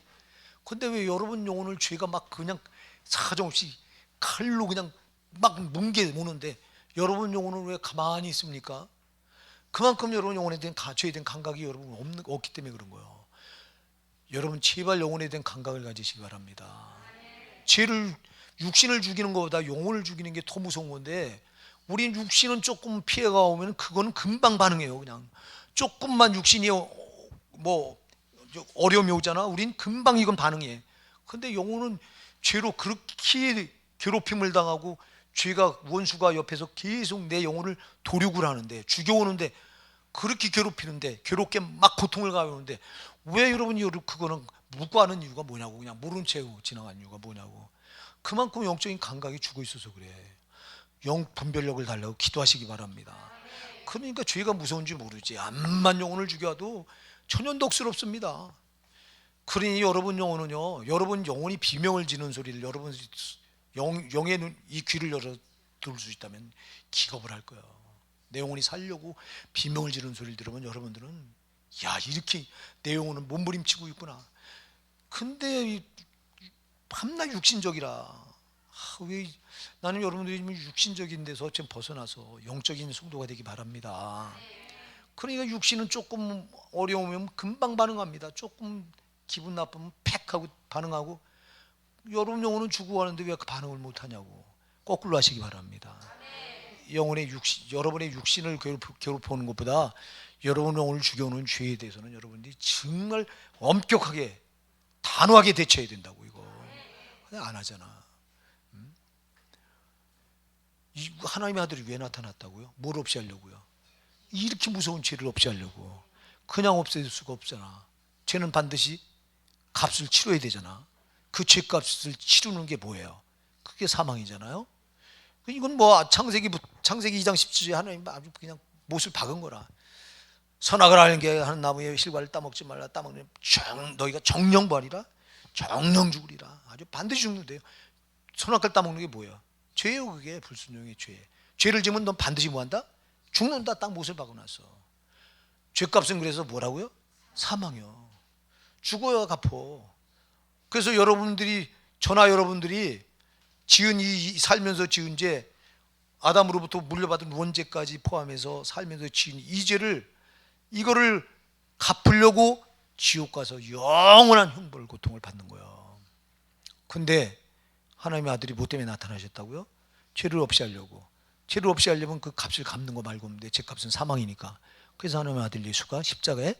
근데 왜 여러분 영혼을 죄가 막 그냥 사정없이 칼로 그냥 막 뭉개모는데 여러분 영혼은 왜 가만히 있습니까? 그만큼 여러분 영혼에 대한 죄에 대한 감각이 여러분 없기 때문에 그런 거예요. 여러분 제발 영혼에 대한 감각을 가지시기 바랍니다. 육신을 죽이는 것보다 영혼을 죽이는 게 더 무서운 건데 우린 육신은 조금 피해가 오면 그거는 금방 반응해요. 그냥 조금만 육신이 뭐 어려움이 오잖아. 우린 금방 이건 반응해. 근데 영혼은 죄로 그렇게 괴롭힘을 당하고 죄가 원수가 옆에서 계속 내 영혼을 도륙을 하는데 죽여오는데 그렇게 괴롭히는데 괴롭게 막 고통을 가해오는데 왜 여러분이 그거는 묵과하는 이유가 뭐냐고 그냥 모른 채 지나간 이유가 뭐냐고. 그만큼 영적인 감각이 죽어 있어서 그래. 영 분별력을 달라고 기도하시기 바랍니다. 그러니까 죄가 무서운지 모르지. 암만 영혼을 죽여도 천연덕스럽습니다. 그러니 여러분 영혼은요, 여러분 영혼이 비명을 지는 소리를 여러분 영의 이 귀를 열어 들을 수 있다면 기겁을 할 거예요. 내 영혼이 살려고 비명을 지르는 소리를 들으면 여러분들은 야 이렇게 내 영혼은 몸부림치고 있구나. 근데 밤낮 육신적이라 왜 나는 여러분들이 육신적인 데서 좀 벗어나서 영적인 성도가 되기 바랍니다. 그러니까 육신은 조금 어려우면 금방 반응합니다. 조금 기분 나쁘면 팩 하고 반응하고 여러분 영혼은 죽어가는데 왜 그 반응을 못하냐고. 거꾸로 하시기 바랍니다. 여러분의 육신을 괴롭히는 것보다 여러분 영혼을 죽여오는 죄에 대해서는 여러분들이 정말 엄격하게 단호하게 대처해야 된다고. 이거 근데 안 하잖아. 하나님의 아들이 왜 나타났다고요? 뭘 없이 하려고요? 이렇게 무서운 죄를 없이 하려고. 그냥 없앨 수가 없잖아. 죄는 반드시 값을 치러야 되잖아. 그 죄값을 치르는 게 뭐예요? 그게 사망이잖아요. 이건 뭐 창세기 2장 17절에 하나님 아주 그냥 못을 박은 거라. 선악을 알게 하는 나무의 실과를 따먹지 말라. 따먹는 너희가 정령부하리라. 정령 죽으리라. 아주 반드시 죽는데요. 선악을 따먹는 게 뭐예요? 죄예요. 그게 불순종의 죄. 죄를 지면 넌 반드시 뭐한다? 죽는다. 딱 못을 박아놨어. 죄값은 그래서 뭐라고요? 사망이요. 죽어야 갚어. 그래서 여러분들이 지은 살면서 지은 죄, 아담으로부터 물려받은 원죄까지 포함해서 살면서 지은 이 죄를 이거를 갚으려고 지옥 가서 영원한 형벌 고통을 받는 거예요. 근데 하나님의 아들이 뭐 때문에 나타나셨다고요? 죄를 없이 하려고. 죄를 없이 하려면 그 값을 갚는 거 말고 없는데 제 값은 사망이니까. 그래서 하나님의 아들 예수가 십자가에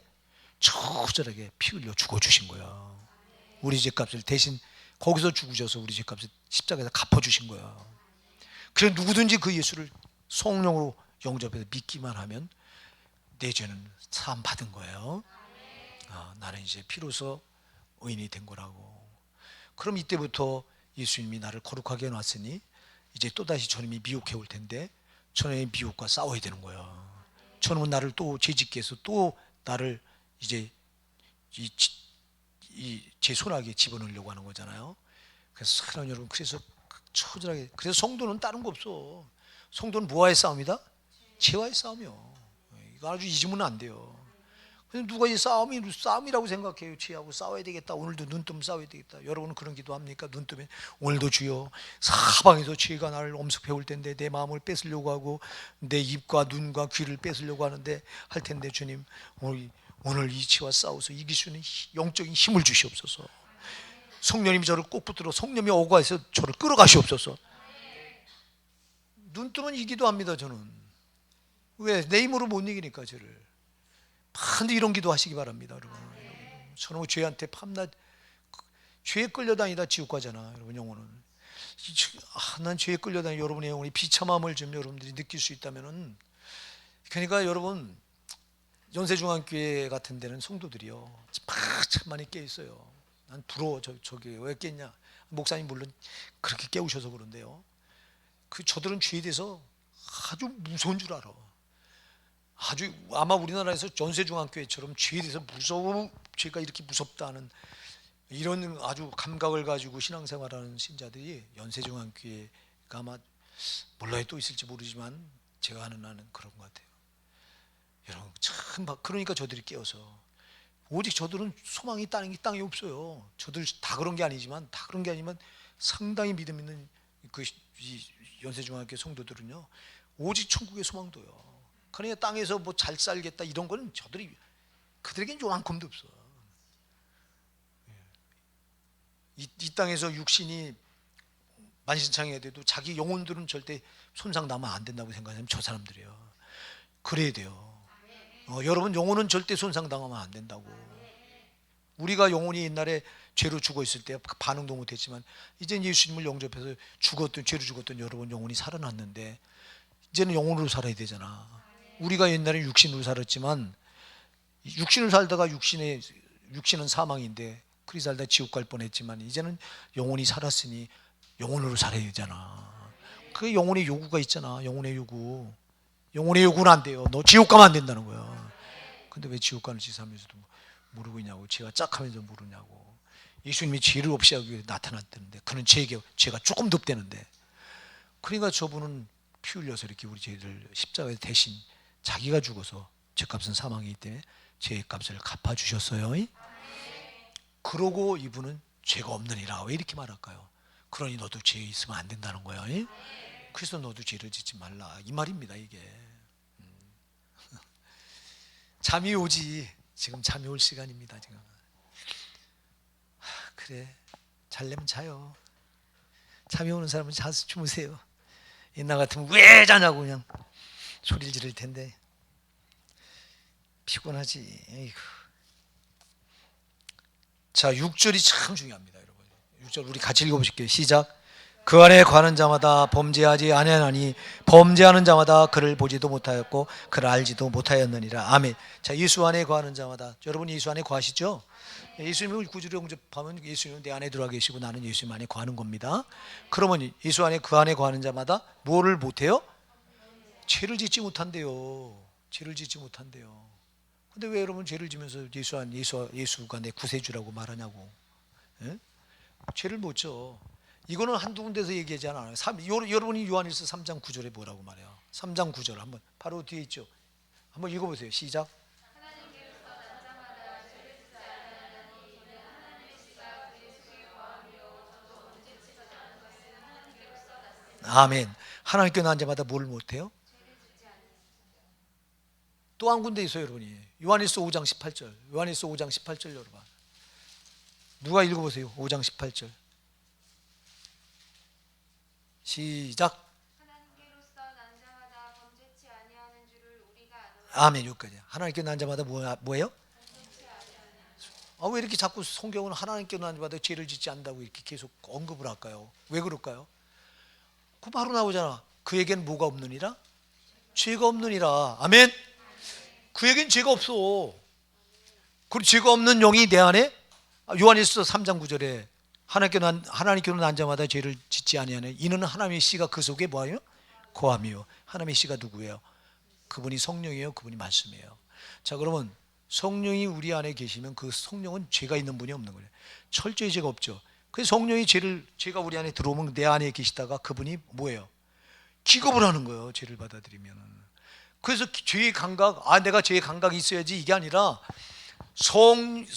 처절하게 피 흘려 죽어주신 거예요. 우리 죄값을 대신 거기서 죽으셔서 우리 죄값을 십자가에서 갚아주신 거예요. 그래서 누구든지 그 예수를 성령으로 영접해서 믿기만 하면 내 죄는 사함 받은 거예요. 나는 이제 피로서 의인이 된 거라고. 그럼 이때부터 예수님이 나를 거룩하게 해놨으니 이제 또다시 저놈이 미혹해 올 텐데 저놈의 미혹과 싸워야 되는 거예요. 저놈은 나를 또 죄짓게 해서 또 나를 이제 제 손아귀에 집어넣으려고 하는 거잖아요. 그래서 사랑하는 여러분, 그래서 처절하게, 그래서 성도는 다른 거 없어. 성도는 뭐와의 싸움이다? 죄와의 싸움이요. 이거 아주 잊으면 안 돼요. 근데 누가 이 싸움이라고 생각해요. 죄하고 싸워야 되겠다. 오늘도 눈 뜨면 싸워야 되겠다. 여러분은 그런 기도 합니까? 눈 뜨면 오늘도 주여 사방에서 죄가 나를 엄습해올 텐데 내 마음을 뺏으려고 하고 내 입과 눈과 귀를 뺏으려고 하는데 할 텐데 주님 오늘 이 치와 싸워서 이길 수 있는 영적인 힘을 주시옵소서. 성령님이 저를 꼭 붙들어 성령이 오가해서 저를 끌어가시옵소서. 눈 뜨면 이기도 합니다. 저는 왜? 내 힘으로 못 이기니까. 저를 반드시 이런 기도 하시기 바랍니다. 여러분, 저는 죄한테 밤낮 죄에 끌려다니다 지옥 가잖아. 여러분, 영혼은 난 죄에 끌려다니 여러분의 영혼이 비참함을 좀 여러분들이 느낄 수 있다면은, 그러니까 여러분 연세중앙교회 같은 데는 성도들이요 참 많이 깨 있어요. 난 부러워. 저게 왜 깼냐? 목사님 물론 그렇게 깨우셔서 그런데요, 저들은 죄에 대해서 아주 무서운 줄 알아. 아주 아마 우리나라에서 연세중앙교회처럼 죄에 대해서 죄가 이렇게 무섭다는 이런 아주 감각을 가지고 신앙생활하는 신자들이 연세중앙교회가 아마 몰라요. 또 있을지 모르지만 제가 아는 그런 것 같아요. 여러분 참 그러니까 저들이 깨어서, 오직 저들은 소망이 땅에 없어요. 저들 다 그런 게 아니지만 상당히 믿음 있는 이 연세중앙교회 성도들은요 오직 천국의 소망도요. 그러니까 땅에서 뭐 잘 살겠다 이런 거는 그들에겐 요만큼도 없어. 이 땅에서 육신이 만신창이가 돼도 자기 영혼들은 절대 손상나면 안 된다고 생각하면 저 사람들이에요. 그래야 돼요. 여러분 영혼은 절대 손상당하면 안 된다고. 우리가 영혼이 옛날에 죄로 죽어 있을 때 반응도 못했지만 이제는 예수님을 영접해서 죄로 죽었던 여러분 영혼이 살아났는데 이제는 영혼으로 살아야 되잖아. 우리가 옛날에 육신으로 살았지만 육신을 살다가 육신은 사망인데 그리 살다 지옥 갈 뻔했지만 이제는 영혼이 살았으니 영혼으로 살아야 되잖아. 그 영혼의 요구가 있잖아. 영혼의 요구는 안 돼요. 너 지옥 가면 안 된다는 거야. 근데 왜 지옥 가는 짓하면서도 모르고 있냐고. 죄가 짝하면서 모르냐고. 예수님이 죄를 없이 하기 위해 나타났다는데 그는 죄가 조금도 없다는데, 그러니까 저분은 피 흘려서 이렇게 우리 죄를 십자가에 대신 자기가 죽어서 죄값은 사망이기 때문에 죄값을 갚아주셨어요. 그러고 이분은 죄가 없느니라 왜 이렇게 말할까요? 그러니 너도 죄에 있으면 안 된다는 거예요. 그래서 너도 죄를 짓지 말라 이 말입니다. 이게 잠이 오지. 지금 잠이 올 시간입니다. 지금. 그래, 잘려면 자요. 잠이 오는 사람은 자서 주무세요. 옛날 같으면 왜 자냐고 그냥 소리를 지를 텐데 피곤하지. 에이구. 자, 6절이 참 중요합니다. 여러분 6절 우리 같이 읽어보실게요. 시작. 그 안에 관한 자마다 범죄하지 아니하나니 범죄하는 자마다 그를 보지도 못하였고 그를 알지도 못하였느니라. 아멘. 자, 예수 안에 거하는 자마다, 여러분 예수 안에 거하시죠? 예수님을 구주로 영접하면 예수님은 내 안에 들어와 계시고 나는 예수님 안에 거하는 겁니다. 그러면 예수 안에 그 안에 거하는 자마다 뭐를 못해요? 죄를 짓지 못한대요. 죄를 짓지 못한대요. 근데 왜 여러분 죄를 지면서 예수가 내 구세주라고 말하냐고. 예? 죄를 못 져. 이거는 한두 군데서 얘기하지 않아요. 여러분이 요한일서 3장 9절에 뭐라고 말해요? 3장 9절 한번 바로 뒤에 있죠. 한번 읽어보세요. 시작. 아멘. 하나님께 난 자마다 뭘 못해요? 또 한 군데 있어요. 여러분이 요한일서 5장 18절. 요한일서 5장 18절 여러분 누가 읽어보세요. 5장 18절 시작. 하나님께로서 난 자마다 범죄치 아니하는 줄을 우리가 아노라. 아멘. 여기까지. 하나님께 난 자마다 뭐예요? 왜 이렇게 자꾸 성경은 하나님께 난 자마다 죄를 짓지 않는다고 이렇게 계속 언급을 할까요? 왜 그럴까요? 그 바로 나오잖아. 그에겐 뭐가 없느니라? 죄가 없느니라. 아멘. 그에겐 죄가 없어. 그리고 죄가 없는 영이 내 안에, 요한일서 3장 9절에 하나님께로 난 자마다 죄를 짓지 아니하네. 이는 하나님의 씨가 그 속에 뭐하요? 거함이요. 하나님의 씨가 누구예요? 그분이 성령이에요. 그분이 말씀이에요. 자, 그러면 성령이 우리 안에 계시면 그 성령은 죄가 있는 분이 없는 거예요. 철저히 죄가 없죠. 그래서 성령이 죄가 우리 안에 들어오면 내 안에 계시다가 그분이 뭐예요? 기겁을 하는 거예요. 죄를 받아들이면. 그래서 죄의 감각, 내가 죄의 감각이 있어야지 이게 아니라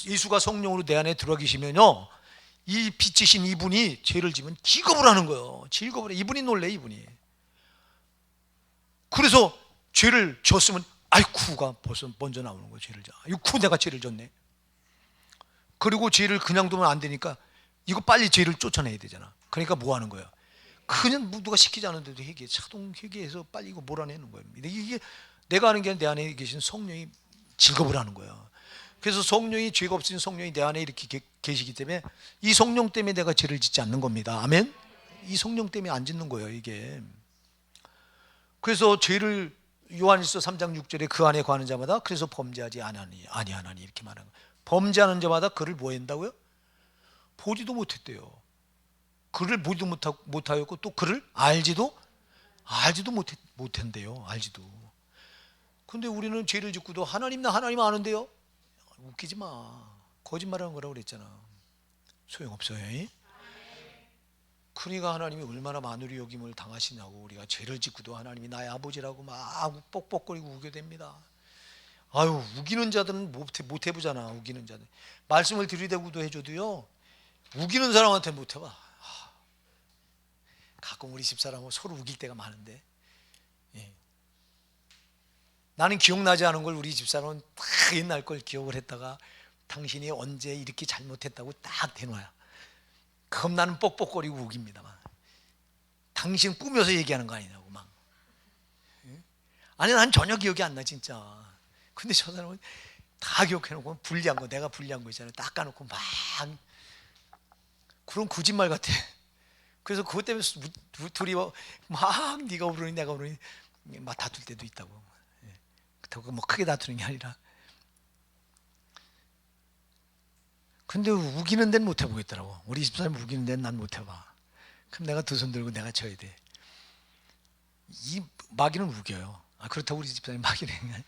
예수가 성령으로 내 안에 들어와 계시면요, 이 빛이신 이분이 죄를 지면 기겁을 하는 거예요. 기겁을 해. 이분이 놀래. 이분이. 그래서 죄를 졌으면 아이쿠가 벌써 먼저 나오는 거예요. 죄를 져. 아이쿠 내가 죄를 졌네. 그리고 죄를 그냥 두면 안 되니까 이거 빨리 죄를 쫓아내야 되잖아. 그러니까 뭐 하는 거예요? 그냥 누가 시키지 않은데도 회개, 자동 회개해서 빨리 이거 몰아내는 거예요. 이게 내가 하는 게 아니라 내 안에 계신 성령이 직업을 하는 거예요. 그래서 성령이, 죄가 없으신 성령이 내 안에 이렇게 계시기 때문에 이 성령 때문에 내가 죄를 짓지 않는 겁니다. 아멘? 이 성령 때문에 안 짓는 거예요, 이게. 그래서 죄를 요한일서 3장 6절에 그 안에 거하는 자마다 그래서 범죄하지 아니하나니 이렇게 말하는 거예요. 범죄하는 자마다 그를 뭐 한다고요? 보지도 못했대요. 그를 보지도 못하였고 또 그를 알지도 못한대요. 알지도. 근데 우리는 죄를 짓고도 하나님 아는데요. 웃기지 마. 거짓말하는 거라고 그랬잖아. 소용없어요. 그러니까 하나님이 얼마나 만우리 여김을 당하시냐고. 우리가 죄를 짓고도 하나님이 나의 아버지라고 막 뻑뻑거리고 우겨댑니다. 아유, 우기는 자들은 못 해보잖아. 우기는 자들 말씀을 들이대고도 해줘도요, 우기는 사람한테 못 해봐. 가끔 우리 집사람하고 서로 우길 때가 많은데, 예. 나는 기억나지 않은 걸 우리 집사람은 딱 옛날 걸 기억을 했다가 당신이 언제 이렇게 잘못했다고 딱 대놔요. 그럼 나는 뻑뻑거리고 우깁니다만, 당신 꾸며서 얘기하는 거 아니냐고 막. 아니 난 전혀 기억이 안 나 진짜. 근데 저 사람은 다 기억해놓고 불리한 거, 내가 불리한 거 있잖아요. 닦아놓고 막 그런 거짓말 같아. 그래서 그것 때문에 둘이 막 네가 울으니 내가 울으니 막 다툴 때도 있다고. 그렇다고 뭐 크게 다투는 게 아니라. 근데 우기는 데는 못 해보겠더라고. 우리 집사람 우기는 데는 난 못 해봐. 그럼 내가 두 손 들고 내가 쳐야 돼. 이 마귀는 우겨요. 그렇다고 우리 집사람이 마귀는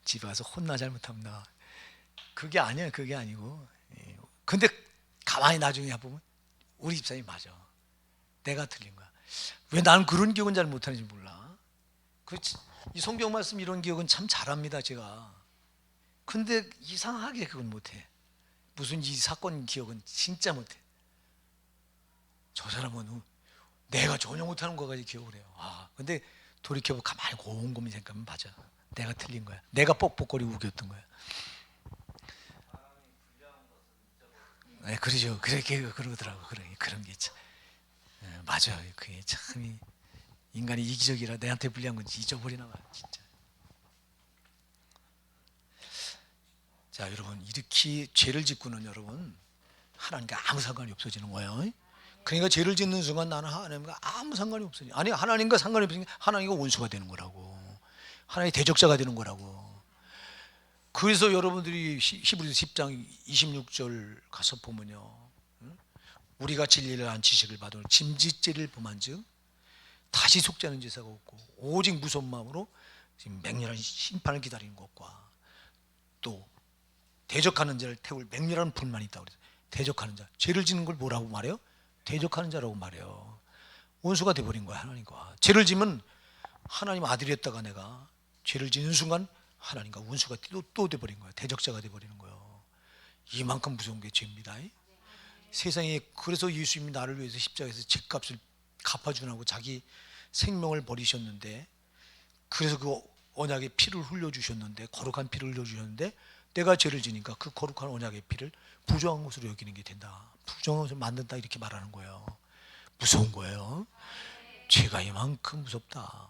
집에 와서 혼나 잘못하면 나. 그게 아니야. 그게 아니고. 근데 가만히 나중에 보면 우리 집사람이 맞아. 내가 틀린 거야. 왜 나는 그런 기억은 잘 못하는지 몰라. 이 성경 말씀 이런 기억은 참 잘합니다 제가. 근데 이상하게 그건 못해. 무슨 이 사건 기억은 진짜 못해. 저 사람은 내가 전혀 못하는 거 가지고 기억을 해요. 근데 돌이켜보면 가만히 곰곰이 생각하면 맞아. 내가 틀린 거야. 내가 뻑뻑거리고 우겼던 거야. 네, 그러죠. 그렇게 그러더라고. 그런 게 참. 맞아요. 그게 참 인간이 이기적이라 내한테 불리한 건지 잊어버리나 봐 진짜. 자, 여러분 이렇게 죄를 짓고는 여러분 하나님과 아무 상관이 없어지는 거예요. 그러니까 죄를 짓는 순간 나는 하나님과 아무 상관이 없어지. 아니 하나님과 상관이 없으니까 하나님과 원수가 되는 거라고. 하나님의 대적자가 되는 거라고. 그래서 여러분들이 히브리서 10장 26절 가서 보면요, 우리가 진리를 안 지식을 받은 짐짓죄를 범한즉 다시 속죄하는 제사가 없고 오직 무서운 마음으로 지금 맹렬한 심판을 기다리는 것과 또 대적하는 자를 태울 맹렬한 불만이 있다고 그래서 대적하는 자, 죄를 짓는 걸 뭐라고 말해요? 대적하는 자라고 말해요. 원수가 돼버린 거야 하나님과. 죄를 지면 하나님 아들이었다가 내가 죄를 짓는 순간 하나님과 원수가 또 돼버린 거야. 대적자가 돼버리는 거예요. 이만큼 무서운 게 죄입니다. 세상에. 그래서 예수님이 나를 위해서 십자가에서 죄값을 갚아주라고 자기 생명을 버리셨는데, 그래서 그 언약의 피를 흘려주셨는데, 거룩한 피를 흘려주셨는데, 내가 죄를 지니까 그 거룩한 언약의 피를 부정한 것으로 여기는 게 된다. 부정한 것을 만든다 이렇게 말하는 거예요. 무서운 거예요. 죄가 이만큼 무섭다.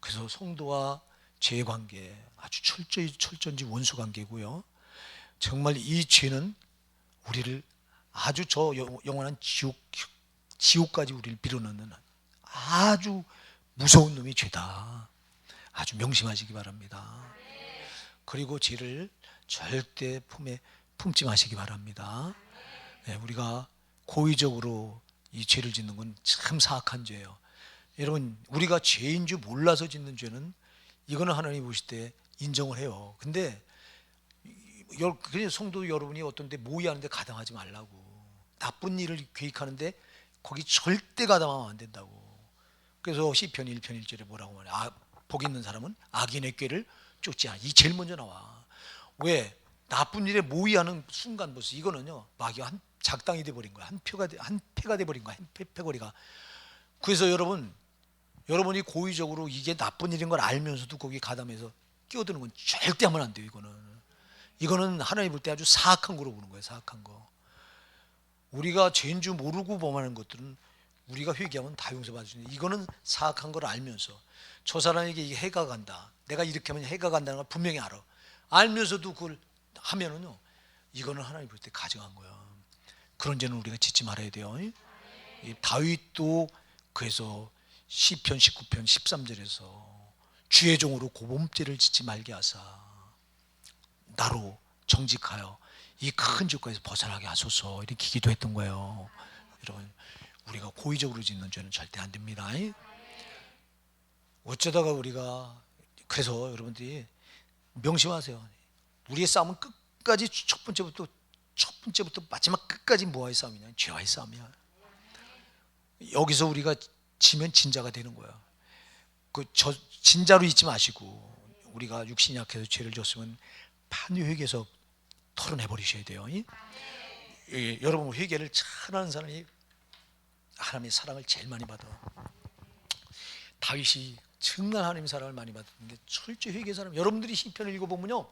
그래서 성도와 죄의 관계 아주 철저히 원수 관계고요. 정말 이 죄는 우리를 아주 저 영원한 지옥까지 우리를 밀어넣는 아주 무서운 놈이 죄다. 아주 명심하시기 바랍니다. 그리고 죄를 절대 품에 품지 마시기 바랍니다. 네, 우리가 고의적으로 이 죄를 짓는 건 참 사악한 죄예요. 여러분, 우리가 죄인 줄 몰라서 짓는 죄는 이거는 하나님 보실 때 인정을 해요. 근데 그냥 성도 여러분이 어떤 데 모의하는데 가담하지 말라고. 나쁜 일을 계획하는데 거기 절대 가담하면 안 된다고. 그래서 시편 1편 1절에 뭐라고 말해? 복 있는 사람은 악인의 꾀를 쫓지 않아. 이 제일 먼저 나와. 왜? 나쁜 일에 모의하는 순간 벌써 이거는요, 마귀가 한 작당이 돼버린 거야. 한 패가 돼버린 거야. 한 패거리가. 그래서 여러분, 여러분이 고의적으로 이게 나쁜 일인 걸 알면서도 거기 가담해서 끼어드는 건 절대 하면 안 돼요. 이거는 하나님 볼 때 아주 사악한 거로 보는 거예요. 사악한 거. 우리가 죄인 줄 모르고 범하는 것들은 우리가 회개하면 다 용서받을 수 있는, 이거는 사악한 걸 알면서 저 사람에게 이게 해가 간다, 내가 이렇게 하면 해가 간다는 걸 분명히 알면서도 그걸 하면은요, 이거는 하나님 볼 때 가증한 거야. 그런 죄는 우리가 짓지 말아야 돼요. 이 다윗도 그래서 시편 19편 13절에서 주의 종으로 고범죄를 짓지 말게 하사 나로 정직하여 이 큰 죄과에서 벗어나게 하소서, 이렇게 기도했던 거예요. 여러분, 우리가 고의적으로 짓는 죄는 절대 안 됩니다. 어쩌다가 우리가, 그래서 여러분들이 명심하세요. 우리의 싸움은 끝까지 첫 번째부터 마지막 끝까지 뭐와의 싸움이냐? 죄와의 싸움이야. 여기서 우리가 지면 진자가 되는 거야. 진자로 잊지 마시고, 우리가 육신이 약해서 죄를 졌으면 판회에서 털어내 버리셔야 돼요. 여러분, 회개를 잘하는 사람이 하나님의 사랑을 제일 많이 받아. 다윗이 정말 하나님의 사랑을 많이 받았던 게 철저히 회개 사람. 여러분들이 시편을 읽어보면요,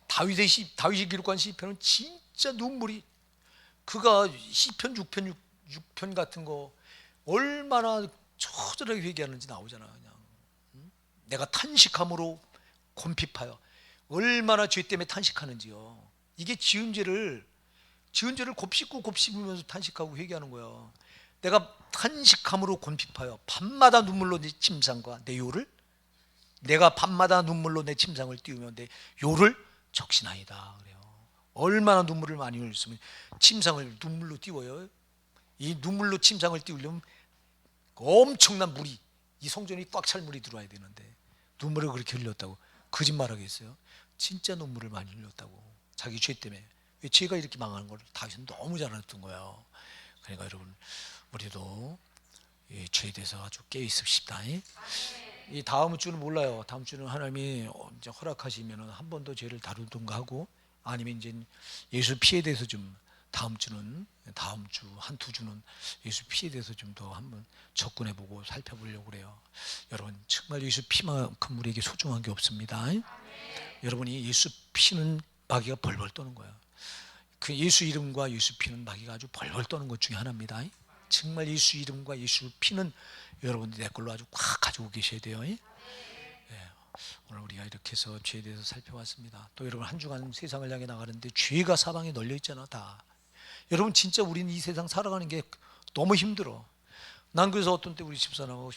다윗이 기록한 시편은 진짜 눈물이, 그가 시편 6편 같은 거 얼마나 처절하게 회개하는지 나오잖아. 그냥 내가 탄식함으로 곤핍하여, 얼마나 죄 때문에 탄식하는지요. 이게 지은 죄를 곱씹으면서 탄식하고 회개하는 거야. 내가 탄식함으로 곤핍하여 밤마다 눈물로 내 침상과 내 요를, 내가 밤마다 눈물로 내 침상을 띄우며 내 요를 적신하이다 그래요. 얼마나 눈물을 많이 흘렸으면 침상을 눈물로 띄워요. 이 눈물로 침상을 띄우려면 엄청난 물이, 이 성전이 꽉 찰 물이 들어와야 되는데 눈물을 그렇게 흘렸다고 거짓말하겠어요? 진짜 눈물을 많이 흘렸다고, 자기 죄 때문에. 왜 죄가 이렇게 망하는 걸 다윗은 너무 잘 알았던 거예요. 그러니까 여러분, 우리도 이 죄에 대해서 아주 깨어 있읍시다. 이 다음 주는 몰라요. 다음 주는 하나님이 이제 허락하시면 한 번 더 죄를 다루든가 하고, 아니면 이제 예수 피에 대해서 좀, 다음 주 한 두 주는 예수 피에 대해서 좀 더 한번 접근해보고 살펴보려고 그래요. 여러분, 정말 예수 피만큼 우리에게 소중한 게 없습니다. 여러분이 예수 피는 마귀가 벌벌 떠는 거예요. 그 예수 이름과 예수 피는 마귀가 아주 벌벌 떠는 것 중에 하나입니다. 정말 예수 이름과 예수 피는 여러분들 내 걸로 아주 꽉 가지고 계셔야 돼요. 오늘 우리가 이렇게 해서 죄에 대해서 살펴봤습니다. 또 여러분, 한 주간 세상을 향해 나가는데 죄가 사방에 널려 있잖아, 다. 여러분, 진짜 우리는 이 세상 살아가는 게 너무 힘들어. 난 그래서 어떤 때 우리 집사람하고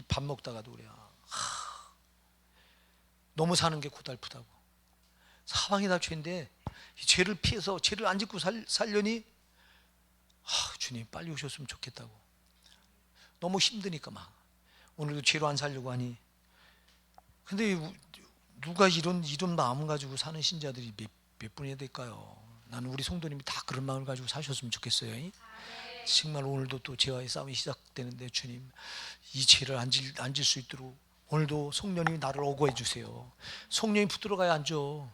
밥 먹다가도 그래요. 너무 사는 게 고달프다고. 사방이 다 죄인데 이 죄를 피해서 죄를 안 짓고 살려니, 주님 빨리 오셨으면 좋겠다고. 너무 힘드니까 막 오늘도 죄로 안 살려고 하니. 근데 누가 이런 마음 가지고 사는 신자들이 몇 분이나 될까요? 나는 우리 성도님이 다 그런 마음을 가지고 사셨으면 좋겠어요. 정말 오늘도 또 죄와의 싸움이 시작되는데, 주님 이 죄를 안 질 수 있도록 오늘도 성령님이 나를 어거해 주세요. 성령이 붙들어가야 앉죠.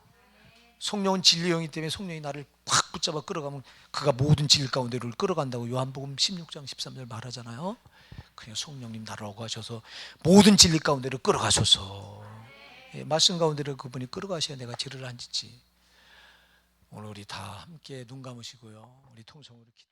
성령은 진리의 영이기 때문에 성령이 나를 확 붙잡아 끌어가면 그가 모든 진리 가운데로 끌어간다고 요한복음 16장 13절 말하잖아요. 그냥 성령님 나를 어거하셔서 모든 진리 가운데로 끌어가셔서, 말씀 가운데로 그분이 끌어가셔야 내가 죄를 안 짓지. 오늘 우리 다 함께 눈 감으시고요, 우리 통성으로 기도.